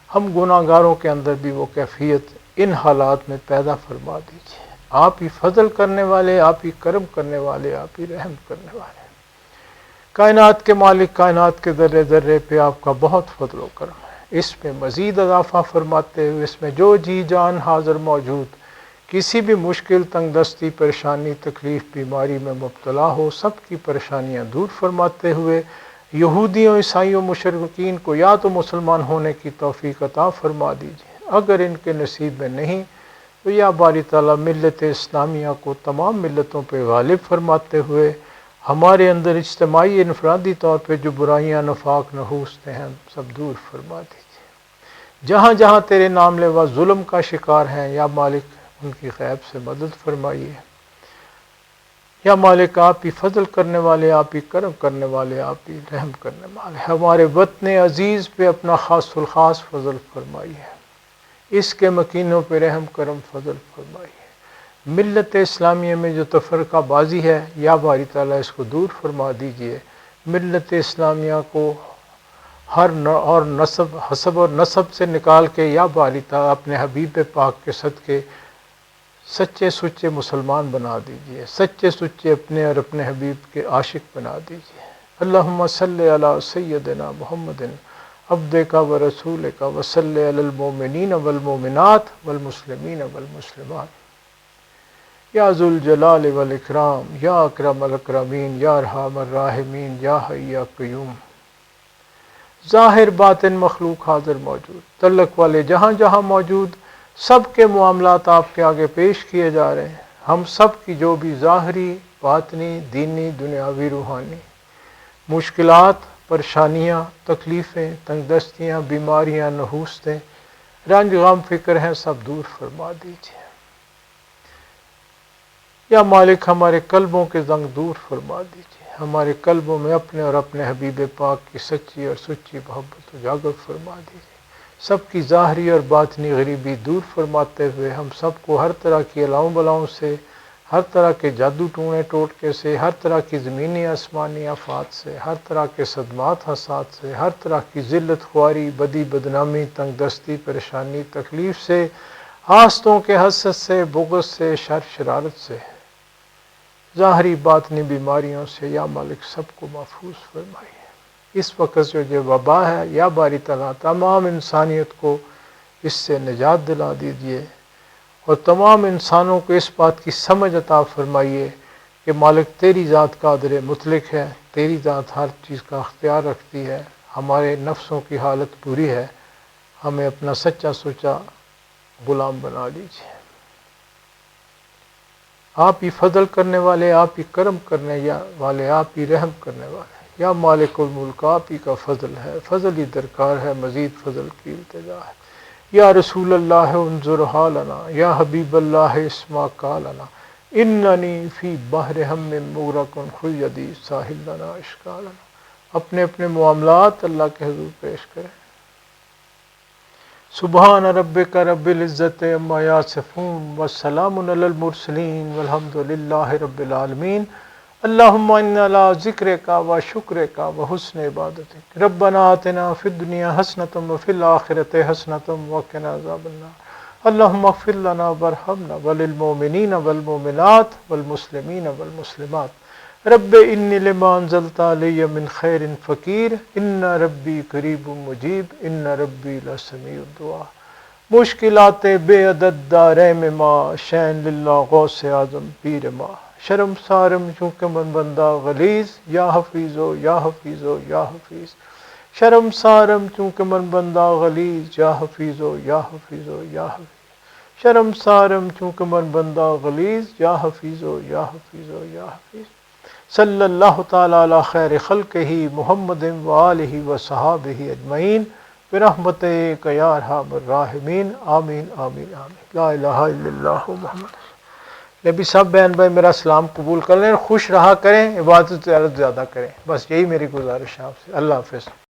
ہم گناہ گاروں کے اندر بھی وہ کیفیت ان حالات میں پیدا فرما دیجیے۔ آپ ہی فضل کرنے والے، آپ ہی کرم کرنے والے، آپ ہی رحم کرنے والے، کائنات کے مالک، کائنات کے ذرے ذرے پہ آپ کا بہت فضل و کرم ہے، اس میں مزید اضافہ فرماتے ہوئے اس میں جو جی جان حاضر موجود کسی بھی مشکل، تنگ دستی، پریشانی، تکلیف، بیماری میں مبتلا ہو، سب کی پریشانیاں دور فرماتے ہوئے یہودیوں، عیسائیوں، مشرکین کو یا تو مسلمان ہونے کی توفیق عطا فرما دیجیے، اگر ان کے نصیب میں نہیں تو یا باری تعالیٰ ملت اسلامیہ کو تمام ملتوں پہ غالب فرماتے ہوئے ہمارے اندر اجتماعی انفرادی طور پہ جو برائیاں، نفاق، نحوستیں ہیں سب دور فرما دیجیے۔ جہاں جہاں تیرے نام لیوا ظلم کا شکار ہیں یا مالک ان کی غیب سے مدد فرمائیے۔ یا مالک آپ ہی فضل کرنے والے، آپ ہی کرم کرنے والے، آپ ہی رحم کرنے والے، ہمارے وطن عزیز پہ اپنا خاص الخاص فضل فرمائیے، اس کے مکینوں پہ رحم کرم فضل فرمائیے۔ ملت اسلامیہ میں جو تفرقہ بازی ہے یا باری تعالیٰ اس کو دور فرما دیجئے، ملت اسلامیہ کو ہر اور نسب، حسب اور نسب سے نکال کے یا باری تعالیٰ اپنے حبیب پاک کے صدقے سچے سچے مسلمان بنا دیجئے، سچے سچے اپنے اور اپنے حبیب کے عاشق بنا دیجئے۔ اللہم صلی علی سیدنا محمد عبدک و رسولک و صلی علی المؤمنین والمؤمنات والمسلمین والمسلمات یا ذو الجلال والاکرام یا اکرم الاکرمین یا ارحم الراحمین یا حی یا قیوم۔ ظاہر باطن مخلوق حاضر موجود، تعلق والے جہاں جہاں موجود، سب کے معاملات آپ کے آگے پیش کیے جا رہے ہیں۔ ہم سب کی جو بھی ظاہری، باطنی، دینی، دنیاوی، روحانی مشکلات، پریشانیاں، تکلیفیں، تنگ دستیاں، بیماریاں، نحوستیں، رنج غم فکر ہیں سب دور فرما دیجیے۔ یا مالک ہمارے قلبوں کے زنگ دور فرما دیجیے، ہمارے قلبوں میں اپنے اور اپنے حبیب پاک کی سچی اور سچی محبت اجاگر فرما دیجیے، سب کی ظاہری اور باطنی غریبی دور فرماتے ہوئے ہم سب کو ہر طرح کی الاؤں بلاؤں سے، ہر طرح کے جادو ٹونے ٹوٹکے سے، ہر طرح کی زمینی آسمانی آفات سے، ہر طرح کے صدمات حسات سے، ہر طرح کی ذلت خواری، بدی بدنامی، تنگ دستی، پریشانی، تکلیف سے، حاسدوں کے حسد سے، بغض سے، شر شرارت سے، ظاہری باطنی بیماریوں سے یا مالک سب کو محفوظ فرمائیے۔ اس وقت جو وبا ہے یا باری تعالیٰ تمام انسانیت کو اس سے نجات دلا دیجیے اور تمام انسانوں کو اس بات کی سمجھ عطا فرمائیے کہ مالک تیری ذات قادر مطلق ہے، تیری ذات ہر چیز کا اختیار رکھتی ہے، ہمارے نفسوں کی حالت بری ہے، ہمیں اپنا سچا سچا غلام بنا لیجیے۔ آپ ہی فضل کرنے والے، آپ ہی کرم کرنے والے، آپ ہی رحم کرنے والے، یا مالک الملک آپ ہی کا فضل ہے، فضل ہی درکار ہے، مزید فضل کی التجا ہے۔ یا رسول اللہ انظر حالنا، یا حبیب اللہ اسمع قالنا، اننی فی بحر ہم مغرق خذ یدی ساحل لنا اشکالنا۔ اپنے اپنے معاملات اللہ کے حضور پیش کریں۔ سبحان ربک رب العزت عما یصفون والسلام علی المرسلین والحمد للہ رب العالمین۔ اللہم انا علی ذکرک و شکرک و حسن عبادتک، ربنا آتنا فی الدنیا حسنۃ وفی الآخرۃ حسنۃ وقنا عذاب النار۔ اللہم اغفر لنا ورحمنا وللمؤمنین والمؤمنات والمسلمین والمسلمات رب انی لما انزلت علی من خیر فقیر ان ربی قریب مجیب ان ربی لسمیع الدعاء مشکلات بے عدد دارین ما شین للہ غوث اعظم پیر ما شرم سارم چونکہ من بندہ غلیظ یا حفیظو یا حفیظو یا حفیظ شرم سارم چونکہ من بندہ غلیظ یا حفیظو یا حفیظو یا حفیظ شرم سارم چونکہ من بندہ غلیظ یا حفیظو یا حفیظو یا حفیظ صلی اللہ تعالی علی خیر خلقہ محمد وآلہ وصحابہ اجمعین برحمتک یا ارحم الراحمین آمین آمین آمین لا الہ الا اللہ محمد نبی صاحب بہن بھائی میرا سلام قبول کر لیں، خوش رہا کریں، عبادت زیادہ کریں، بس یہی میری گزارش ہے آپ سے۔ اللہ حافظ۔